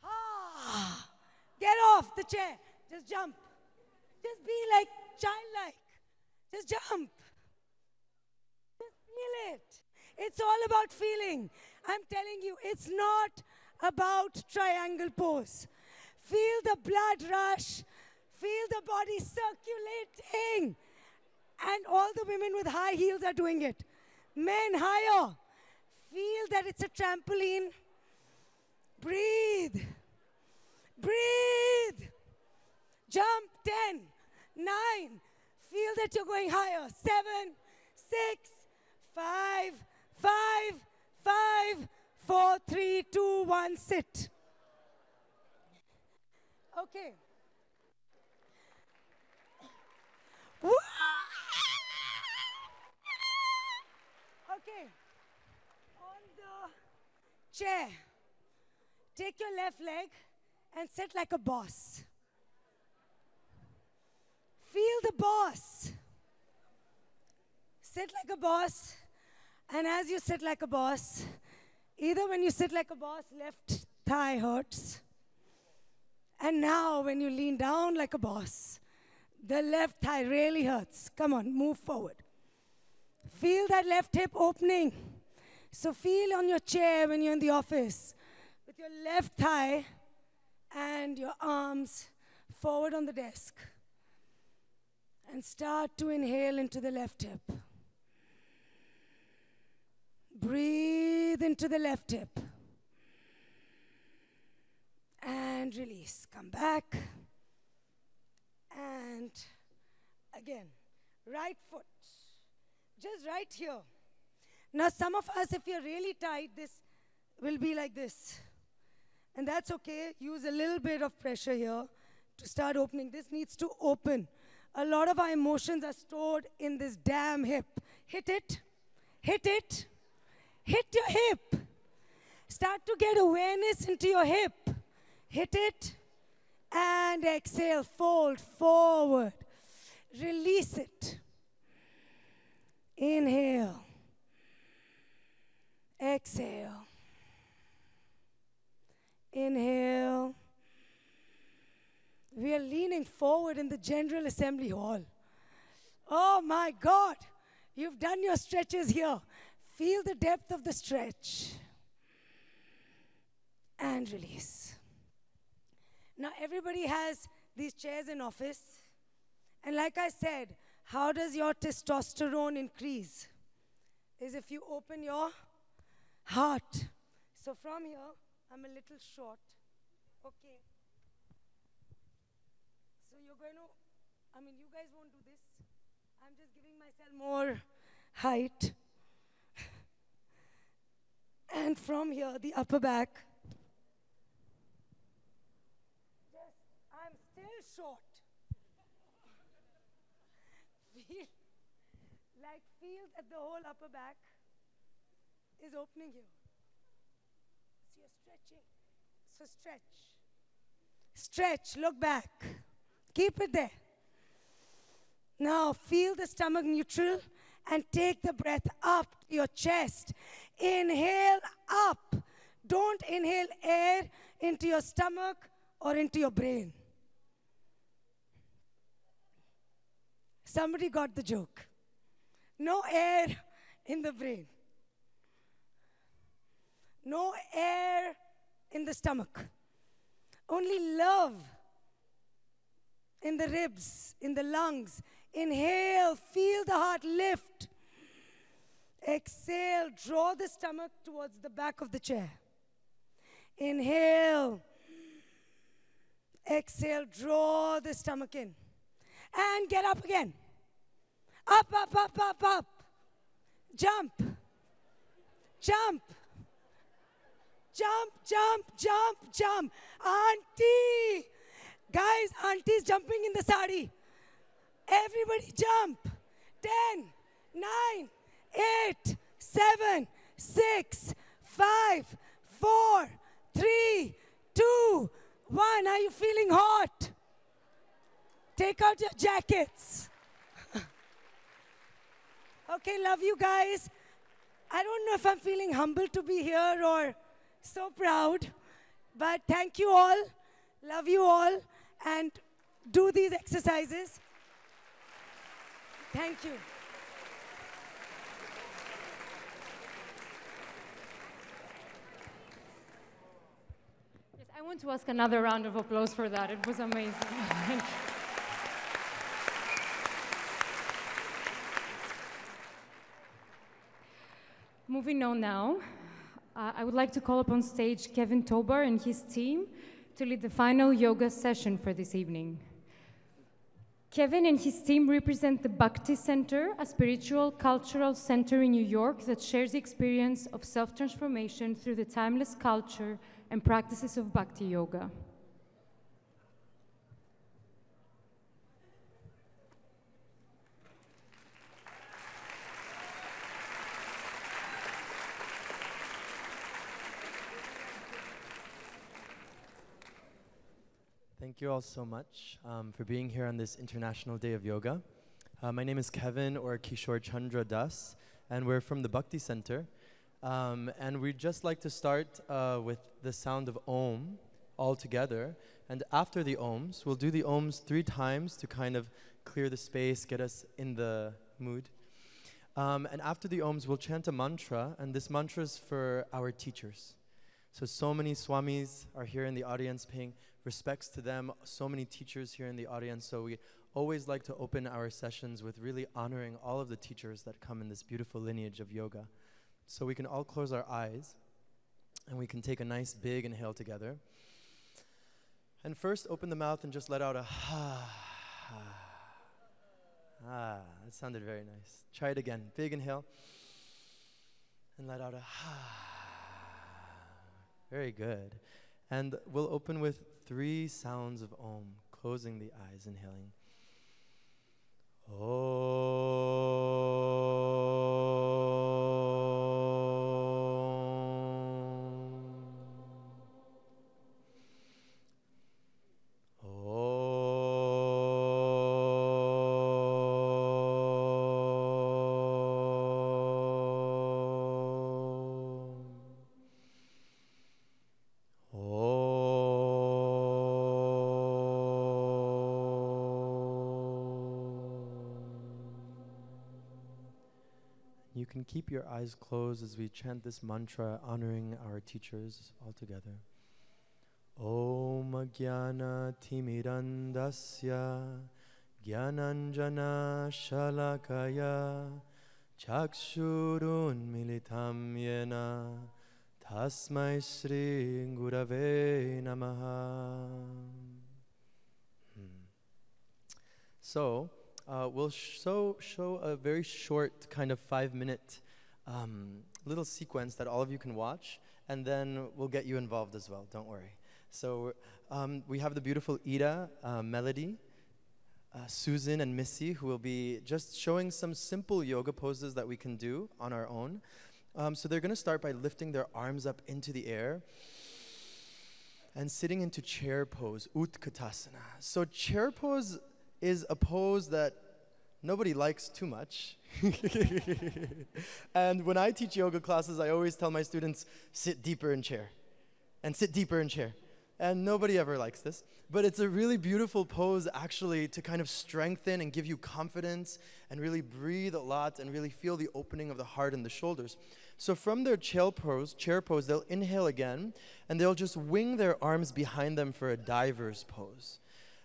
S9: Ah. Get off the chair. Just jump. Just be like childlike. Just jump. Just feel it. It's all about feeling. I'm telling you, it's not about triangle pose. Feel the blood rush. Feel the body circulating. And all the women with high heels are doing it. Men, higher. Feel that it's a trampoline. Breathe. Breathe. Jump. 10, 9. Feel that you're going higher. 7, 6, 5, 5, 5, 4, 3, 2, 1, sit. Okay. Okay. On the chair, take your left leg and sit like a boss. Feel the boss. Sit like a boss. And as you sit like a boss, either when you sit like a boss, left thigh hurts. And now when you lean down like a boss, the left thigh really hurts. Come on, move forward. Feel that left hip opening. So feel on your chair when you're in the office with your left thigh and your arms forward on the desk. And start to inhale into the left hip. Breathe into the left hip. And release. Come back. And again, right foot. Just right here. Now some of us, if you're really tight, this will be like this. And that's okay. Use a little bit of pressure here to start opening. This needs to open. A lot of our emotions are stored in this damn hip. Hit it. Hit it. Hit your hip. Start to get awareness into your hip. Hit it. And exhale. Fold forward. Release it. Inhale. Exhale. Inhale. We are leaning forward in the General Assembly Hall. Oh my God. You've done your stretches here. Feel the depth of the stretch. And release. Now everybody has these chairs in office. And like I said, how does your testosterone increase? Is if you open your heart. So from here, I'm a little short. Okay. So you're going to, you guys won't do this. I'm just giving myself more height. And from here, the upper back. I'm still short. Feel that the whole upper back is opening here. So you're stretching. So stretch. Stretch, look back. Keep it there. Now feel the stomach neutral and take the breath up to your chest. Inhale up. Don't inhale air into your stomach or into your brain? Somebody got the joke. No air in the brain. No air in the stomach. Only love in the ribs, in the lungs. Inhale, feel the heart lift. Exhale, draw the stomach towards the back of the chair. Inhale. Exhale, draw the stomach in. And get up again. Up, up, up, up, up. Jump. Jump. Jump, jump, jump, jump. Auntie. Guys, auntie's jumping in the sari. Everybody jump. 10, 9, 8, 7, 6, 5, 4, 3, 2, 1. Are you feeling hot? Take out your jackets. Okay, love you guys. I don't know if I'm feeling humble to be here or so proud, but thank you all. Love you all. And do these exercises. Thank you.
S1: Yes, I want to ask another round of applause for that. It was amazing. Thank you. Moving on now, I would like to call upon stage Kevin Tobar and his team to lead the final yoga session for this evening. Kevin and his team represent the Bhakti Center, a spiritual cultural center in New York that shares the experience of self-transformation through the timeless culture and practices of Bhakti Yoga.
S10: Thank you all so much for being here on this International Day of Yoga. My name is Kevin, or Kishore Chandra Das, and we're from the Bhakti Center. And we'd just like to start with the sound of Om all together. And after the Oms, we'll do the Oms 3 times to kind of clear the space, get us in the mood. And after the Oms, we'll chant a mantra, and this mantra is for our teachers. So many Swamis are here in the audience, paying respects to them, so many teachers here in the audience, so we always like to open our sessions with really honoring all of the teachers that come in this beautiful lineage of yoga. So we can all close our eyes, and we can take a nice big inhale together. And first, open the mouth and just let out a ha. Ah, that sounded very nice. Try it again. Big inhale. And let out a ha. Very good. And we'll open with 3 sounds of Om, closing the eyes, inhaling. You can keep your eyes closed as we chant this mantra, honoring our teachers all together. Om Jnana Timirandasya Jnananjana Shalakaya Chakshurun Militam Yena Tasmai Shri Gurave Namaha. So, we'll show a very short kind of 5-minute little sequence that all of you can watch, and then we'll get you involved as well, don't worry. So we have the beautiful Ida, Melody, Susan, and Missy, who will be just showing some simple yoga poses that we can do on our own. So they're going to start by lifting their arms up into the air and sitting into chair pose, Utkatasana. So chair pose is a pose that nobody likes too much. And when I teach yoga classes, I always tell my students, sit deeper in chair, and sit deeper in chair. And nobody ever likes this. But it's a really beautiful pose, actually, to kind of strengthen and give you confidence and really breathe a lot and really feel the opening of the heart and the shoulders. So from their chair pose, they'll inhale again, and they'll just wing their arms behind them for a diver's pose.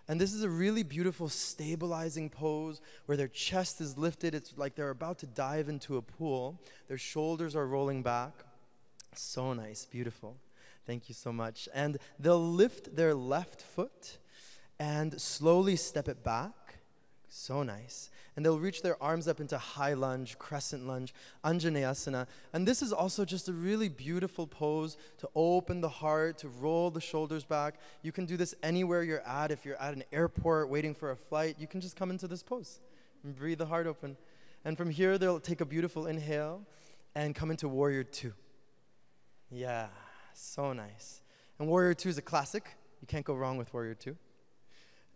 S10: And this is a really beautiful stabilizing pose where their chest is lifted. It's like they're about to dive into a pool. Their shoulders are rolling back. So nice, beautiful. Thank you so much. And they'll lift their left foot and slowly step it back. So nice. And they'll reach their arms up into high lunge, crescent lunge, Anjaneyasana. And this is also just a really beautiful pose to open the heart, to roll the shoulders back. You can do this anywhere you're at. If you're at an airport waiting for a flight, you can just come into this pose and breathe the heart open. And from here, they'll take a beautiful inhale and come into Warrior Two. Yeah, so nice. And Warrior Two is a classic. You can't go wrong with Warrior Two.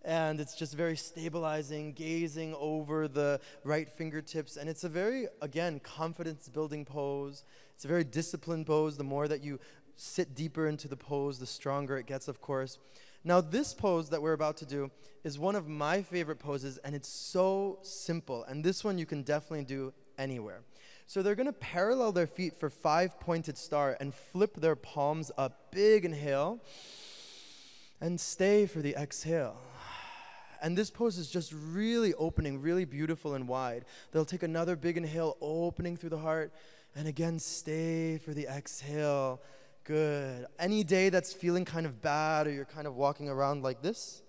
S10: And it's just very stabilizing, gazing over the right fingertips. And it's a very, again, confidence-building pose. It's a very disciplined pose. The more that you sit deeper into the pose, the stronger it gets, of course. Now, this pose that we're about to do is one of my favorite poses, and it's so simple. And this one you can definitely do anywhere. So they're going to parallel their feet for 5-pointed star and flip their palms up. Big inhale. And stay for the exhale. And this pose is just really opening, really beautiful and wide. They'll take another big inhale, opening through the heart. And again, stay for the exhale. Good. Any day that's feeling kind of bad or you're kind of walking around like this,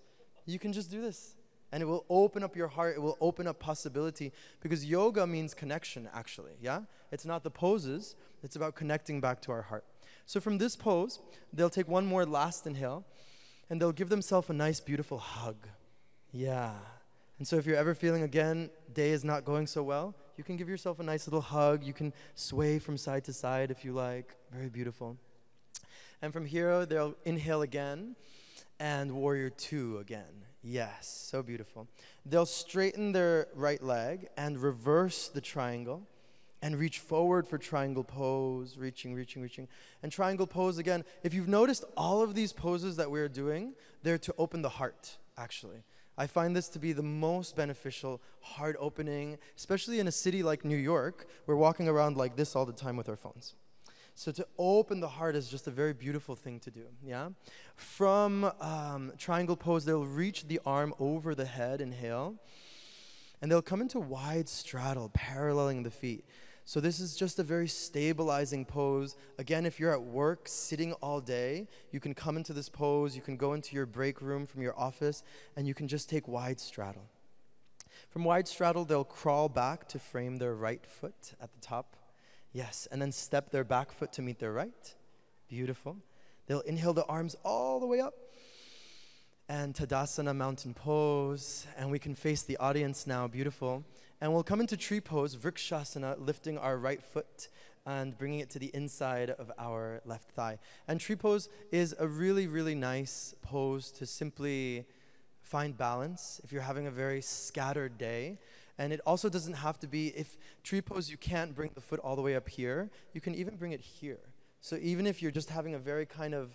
S10: you can just do this. And it will open up your heart. It will open up possibility. Because yoga means connection, actually. Yeah? It's not the poses. It's about connecting back to our heart. So from this pose, they'll take one more last inhale. And they'll give themselves a nice, beautiful hug. Yeah. And so if you're ever feeling, again, day is not going so well, you can give yourself a nice little hug. You can sway from side to side if you like. Very beautiful. And from here, they'll inhale again and Warrior Two again. Yes, so beautiful. They'll straighten their right leg and reverse the triangle and reach forward for triangle pose, reaching, reaching, reaching. And triangle pose again. If you've noticed, all of these poses that we're doing, they're to open the heart, actually. I find this to be the most beneficial, heart opening, especially in a city like New York. We're walking around like this all the time with our phones. So to open the heart is just a very beautiful thing to do, yeah? From triangle pose, they'll reach the arm over the head, inhale, and they'll come into wide straddle, paralleling the feet. So this is just a very stabilizing pose. Again, if you're at work, sitting all day, you can come into this pose. You can go into your break room from your office, and you can just take wide straddle. From wide straddle, they'll crawl back to frame their right foot at the top. Yes, and then step their back foot to meet their right. Beautiful. They'll inhale the arms all the way up. And Tadasana, mountain pose. And we can face the audience now. Beautiful. And we'll come into tree pose, Vrikshasana, lifting our right foot and bringing it to the inside of our left thigh. And tree pose is a really, really nice pose to simply find balance if you're having a very scattered day. And it also doesn't have to be, if tree pose, you can't bring the foot all the way up here, you can even bring it here. So even if you're just having a very kind of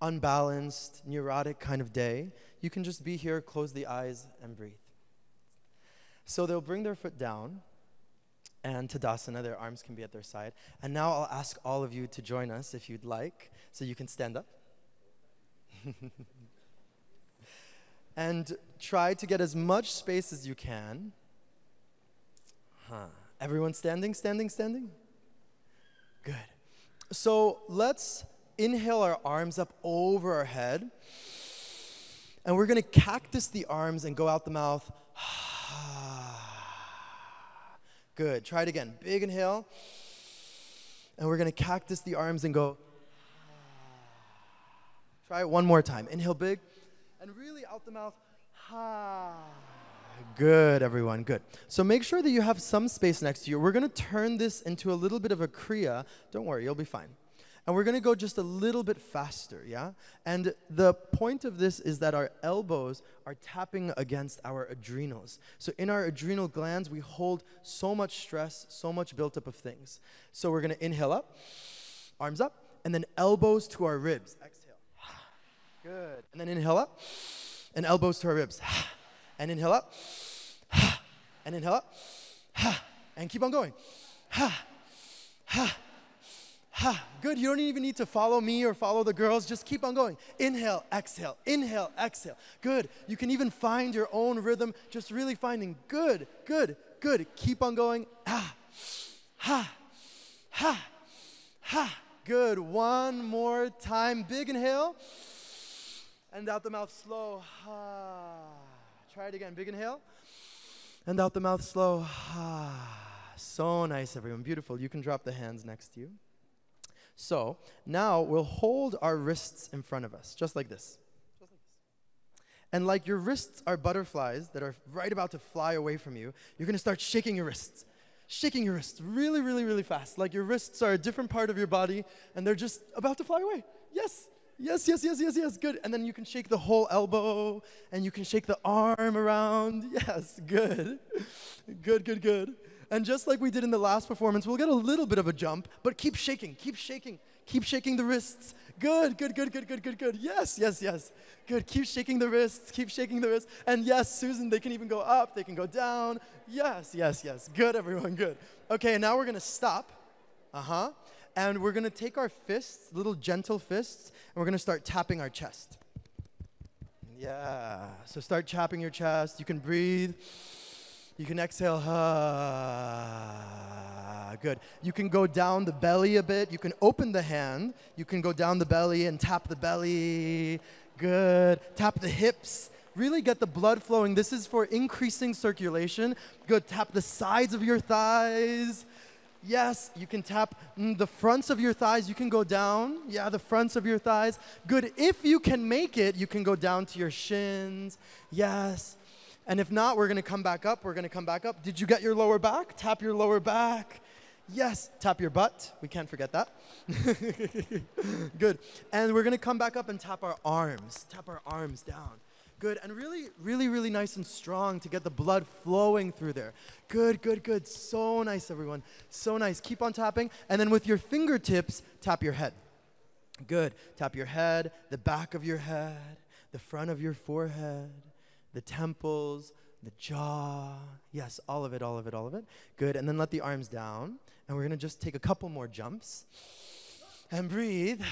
S10: unbalanced, neurotic kind of day, you can just be here, close the eyes, and breathe. So they'll bring their foot down, and Tadasana, their arms can be at their side. And now I'll ask all of you to join us if you'd like, so you can stand up. And try to get as much space as you can. Everyone standing, standing, standing? Good. So let's inhale our arms up over our head. And we're going to cactus the arms and go out the mouth. Good. Try it again. Big inhale. And we're going to cactus the arms and go. Try it one more time. Inhale big. And really out the mouth. Good, everyone. Good. So make sure that you have some space next to you. We're going to turn this into a little bit of a kriya. Don't worry, you'll be fine. And we're going to go just a little bit faster, yeah? And the point of this is that our elbows are tapping against our adrenals. So in our adrenal glands, we hold so much stress, so much built up of things. So we're going to inhale up, arms up, and then elbows to our ribs. Exhale. Good. And then inhale up. And elbows to our ribs. And inhale up. And inhale up. And keep on going. Good. You don't even need to follow me or follow the girls. Just keep on going. Inhale, exhale. Inhale, exhale. Good. You can even find your own rhythm. Just really finding. Good, good, good. Keep on going. Good. One more time. Big inhale. And out the mouth, slow. Try it again. Big inhale. And out the mouth, slow. So nice, everyone. Beautiful. You can drop the hands next to you. So now we'll hold our wrists in front of us, just like this. And like your wrists are butterflies that are right about to fly away from you, you're going to start shaking your wrists. Shaking your wrists really, really, really fast. Like your wrists are a different part of your body, and they're just about to fly away. Yes. Yes, yes, yes, yes, yes, good. And then you can shake the whole elbow, and you can shake the arm around. Yes, good. Good, good, good. And just like we did in the last performance, we'll get a little bit of a jump, but keep shaking, keep shaking. Keep shaking the wrists. Good, good, good, good, good, good, good. Yes, yes, yes. Good, keep shaking the wrists, keep shaking the wrists. And yes, Susan, they can even go up, they can go down. Yes, yes, yes. Good, everyone, good. Okay, and now we're gonna stop. And we're gonna take our fists, little gentle fists, and we're gonna start tapping our chest. Yeah, so start tapping your chest. You can breathe. You can exhale. Good. You can go down the belly a bit. You can open the hand. You can go down the belly and tap the belly. Good. Tap the hips. Really get the blood flowing. This is for increasing circulation. Good. Tap the sides of your thighs. Yes, you can tap the fronts of your thighs. You can go down. Yeah, the fronts of your thighs. Good. If you can make it, you can go down to your shins. Yes. And if not, we're going to come back up. We're going to come back up. Did you get your lower back? Tap your lower back. Yes. Tap your butt. We can't forget that. Good. And we're going to come back up and tap our arms. Tap our arms down. Good. And really, really, really nice and strong to get the blood flowing through there. Good, good, good. So nice, everyone. So nice. Keep on tapping. And then with your fingertips, tap your head. Good. Tap your head, the back of your head, the front of your forehead, the temples, the jaw. Yes, all of it, all of it, all of it. Good. And then let the arms down. And we're going to just take a couple more jumps. And breathe.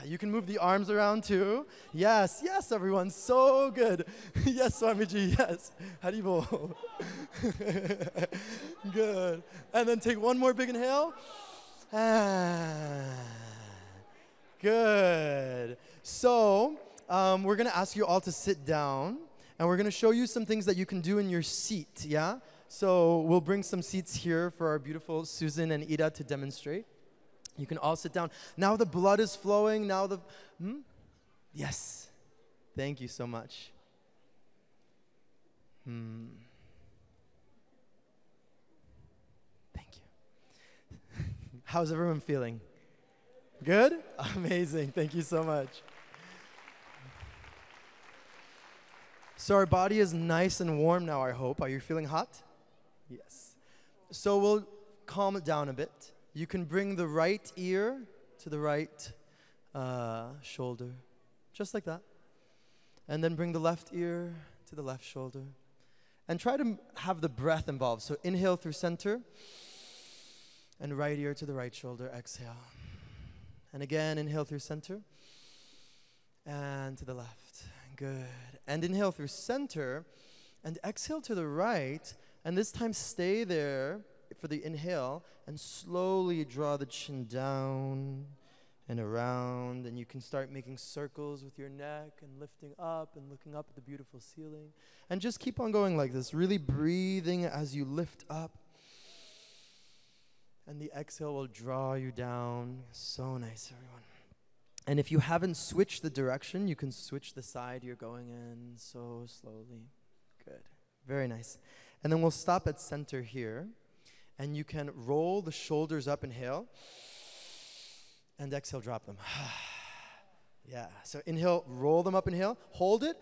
S10: You can move the arms around too. Yes, yes, everyone. So good. Yes, Swamiji, yes. Haribo. Good. And then take one more big inhale. Good. So, we're going to ask you all to sit down. And we're going to show you some things that you can do in your seat, yeah? So we'll bring some seats here for our beautiful Susan and Ida to demonstrate. You can all sit down. Now the blood is flowing. Now the... Yes. Thank you so much. Thank you. How's everyone feeling? Good? Amazing. Thank you so much. So our body is nice and warm now, I hope. Are you feeling hot? Yes. So we'll calm it down a bit. You can bring the right ear to the right shoulder, just like that. And then bring the left ear to the left shoulder. And try to have the breath involved. So inhale through center. And right ear to the right shoulder, exhale. And again, inhale through center. And to the left. Good. And inhale through center. And exhale to the right. And this time stay there for the inhale. And slowly draw the chin down and around. And you can start making circles with your neck and lifting up and looking up at the beautiful ceiling. And just keep on going like this. Really breathing as you lift up. And the exhale will draw you down. So nice, everyone. And if you haven't switched the direction, you can switch the side you're going in so slowly. Good. Very nice. And then we'll stop at center here. And you can roll the shoulders up, inhale. And exhale, drop them. Yeah. So inhale, roll them up, inhale. Hold it.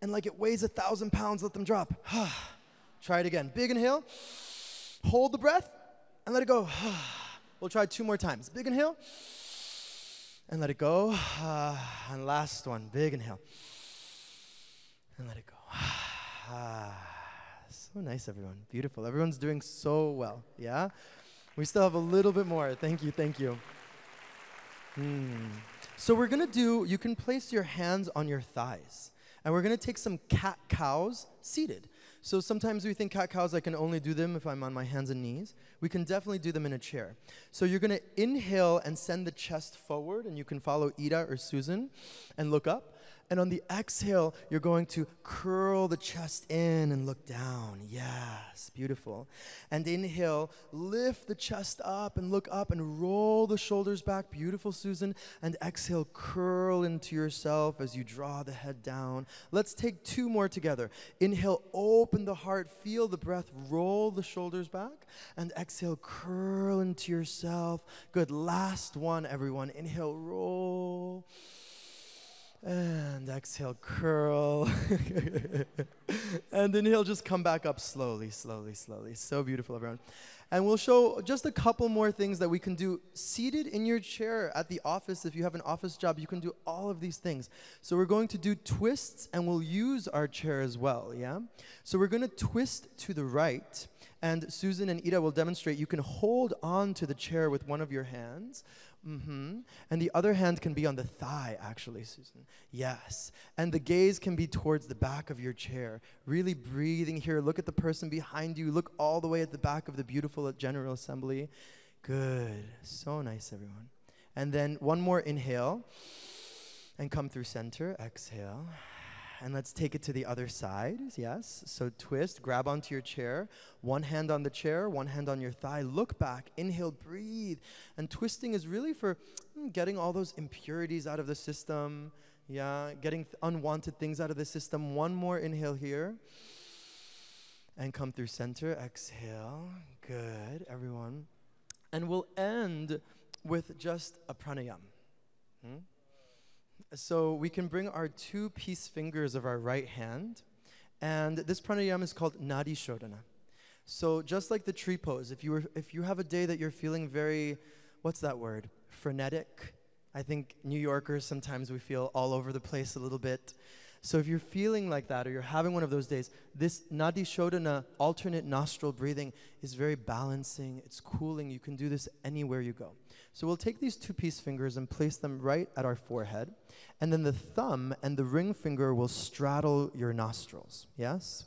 S10: And like it weighs 1,000 pounds, let them drop. Try it again. Big inhale. Hold the breath. And let it go. We'll try 2 more times. Big inhale. And let it go. And last one, big inhale. And let it go. So nice, everyone. Beautiful. Everyone's doing so well. Yeah? We still have a little bit more. Thank you, thank you. So we're going to do, you can place your hands on your thighs. And we're going to take some cat-cows seated. So sometimes we think cat-cows, I can only do them if I'm on my hands and knees. We can definitely do them in a chair. So you're going to inhale and send the chest forward, and you can follow Ida or Susan and look up. And on the exhale, you're going to curl the chest in and look down. Yes, beautiful. And inhale, lift the chest up and look up and roll the shoulders back. Beautiful, Susan. And exhale, curl into yourself as you draw the head down. Let's take 2 more together. Inhale, open the heart, feel the breath, roll the shoulders back. And exhale, curl into yourself. Good, last one, everyone. Inhale, roll. And exhale, curl. And inhale, just come back up slowly, slowly, slowly. So beautiful, everyone. And we'll show just a couple more things that we can do seated in your chair at the office. If you have an office job, you can do all of these things. So we're going to do twists, and we'll use our chair as well, yeah? So we're going to twist to the right, and Susan and Ida will demonstrate. You can hold on to the chair with one of your hands. And the other hand can be on the thigh, actually, Susan. Yes. And the gaze can be towards the back of your chair. Really breathing here. Look at the person behind you. Look all the way at the back of the beautiful General Assembly. Good. So nice, everyone. And then one more inhale. And come through center. Exhale. And let's take it to the other side, yes. So twist, grab onto your chair. One hand on the chair, one hand on your thigh. Look back, inhale, breathe. And twisting is really for getting all those impurities out of the system. Yeah, getting unwanted things out of the system. One more inhale here. And come through center, exhale. Good, everyone. And we'll end with just a pranayama. So we can bring our 2 peace fingers of our right hand, and this pranayama is called Nadi Shodhana. So just like the tree pose, if you have a day that you're feeling very, what's that word? Frenetic. I think New Yorkers, sometimes we feel all over the place a little bit. So if you're feeling like that, or you're having one of those days, this Nadi Shodhana, alternate nostril breathing, is very balancing. It's cooling. You can do this anywhere you go. So we'll take these 2 peace fingers and place them right at our forehead. And then the thumb and the ring finger will straddle your nostrils. Yes?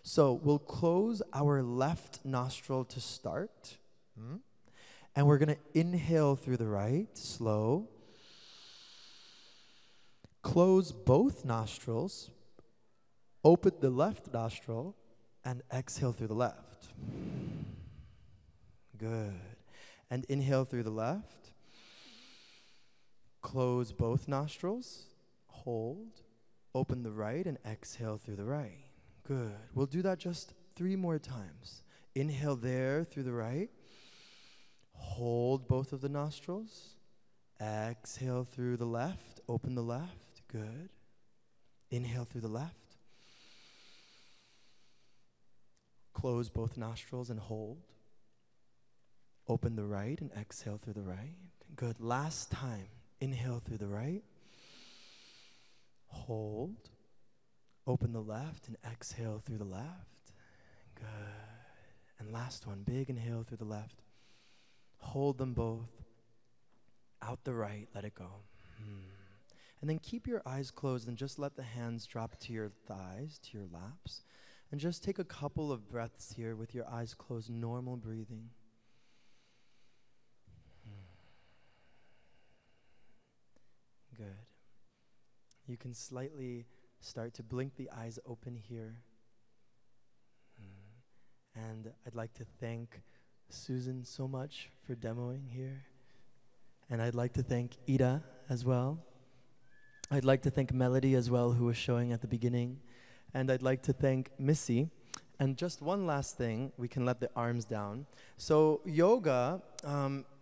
S10: So we'll close our left nostril to start. And we're going to inhale through the right, slow. Close both nostrils. Open the left nostril and exhale through the left. Good. And inhale through the left. Close both nostrils. Hold. Open the right and exhale through the right. Good. We'll do that just 3 more times. Inhale there through the right. Hold both of the nostrils. Exhale through the left. Open the left. Good. Inhale through the left. Close both nostrils and hold. Open the right and exhale through the right. Good. Last time. Inhale through the right. Hold. Open the left and exhale through the left. Good. And last one. Big inhale through the left. Hold them both. Out the right. Let it go. And then keep your eyes closed and just let the hands drop to your thighs, to your laps. And just take a couple of breaths here with your eyes closed, normal breathing. Good. You can slightly start to blink the eyes open here. And I'd like to thank Susan so much for demoing here. And I'd like to thank Ida as well. I'd like to thank Melody as well, who was showing at the beginning. And I'd like to thank Missy. And just one last thing, we can let the arms down. So yoga,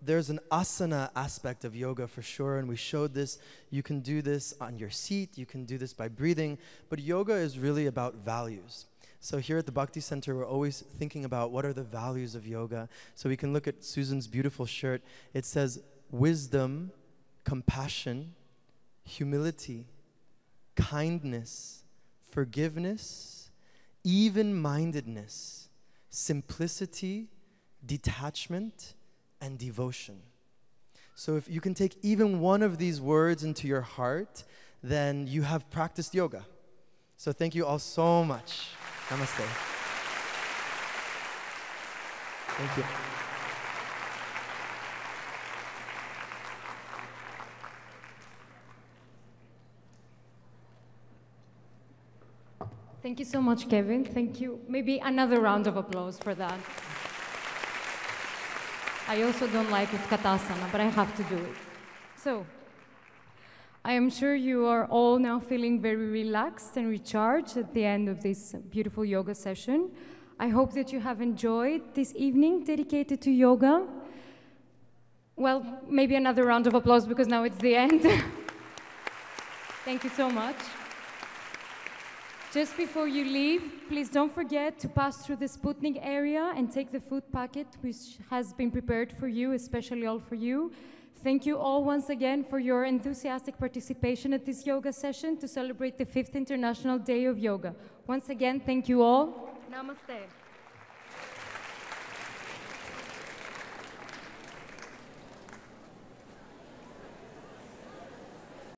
S10: there's an asana aspect of yoga for sure, and we showed this. You can do this on your seat, you can do this by breathing, but yoga is really about values. So here at the Bhakti Center, we're always thinking about what are the values of yoga. So we can look at Susan's beautiful shirt. It says wisdom, compassion, humility, kindness, forgiveness, even-mindedness, simplicity, detachment, and devotion. So if you can take even one of these words into your heart, then you have practiced yoga. So thank you all so much. Namaste. Thank you.
S1: Thank you so much, Kevin. Thank you. Maybe another round of applause for that. I also don't like Utkatasana, but I have to do it. So, I am sure you are all now feeling very relaxed and recharged at the end of this beautiful yoga session. I hope that you have enjoyed this evening dedicated to yoga. Well, maybe another round of applause because now it's the end. Thank you so much. Just before you leave, please don't forget to pass through the Sputnik area and take the food packet which has been prepared for you, especially all for you. Thank you all once again for your enthusiastic participation at this yoga session to celebrate the 5th International Day of Yoga. Once again, thank you all. Namaste.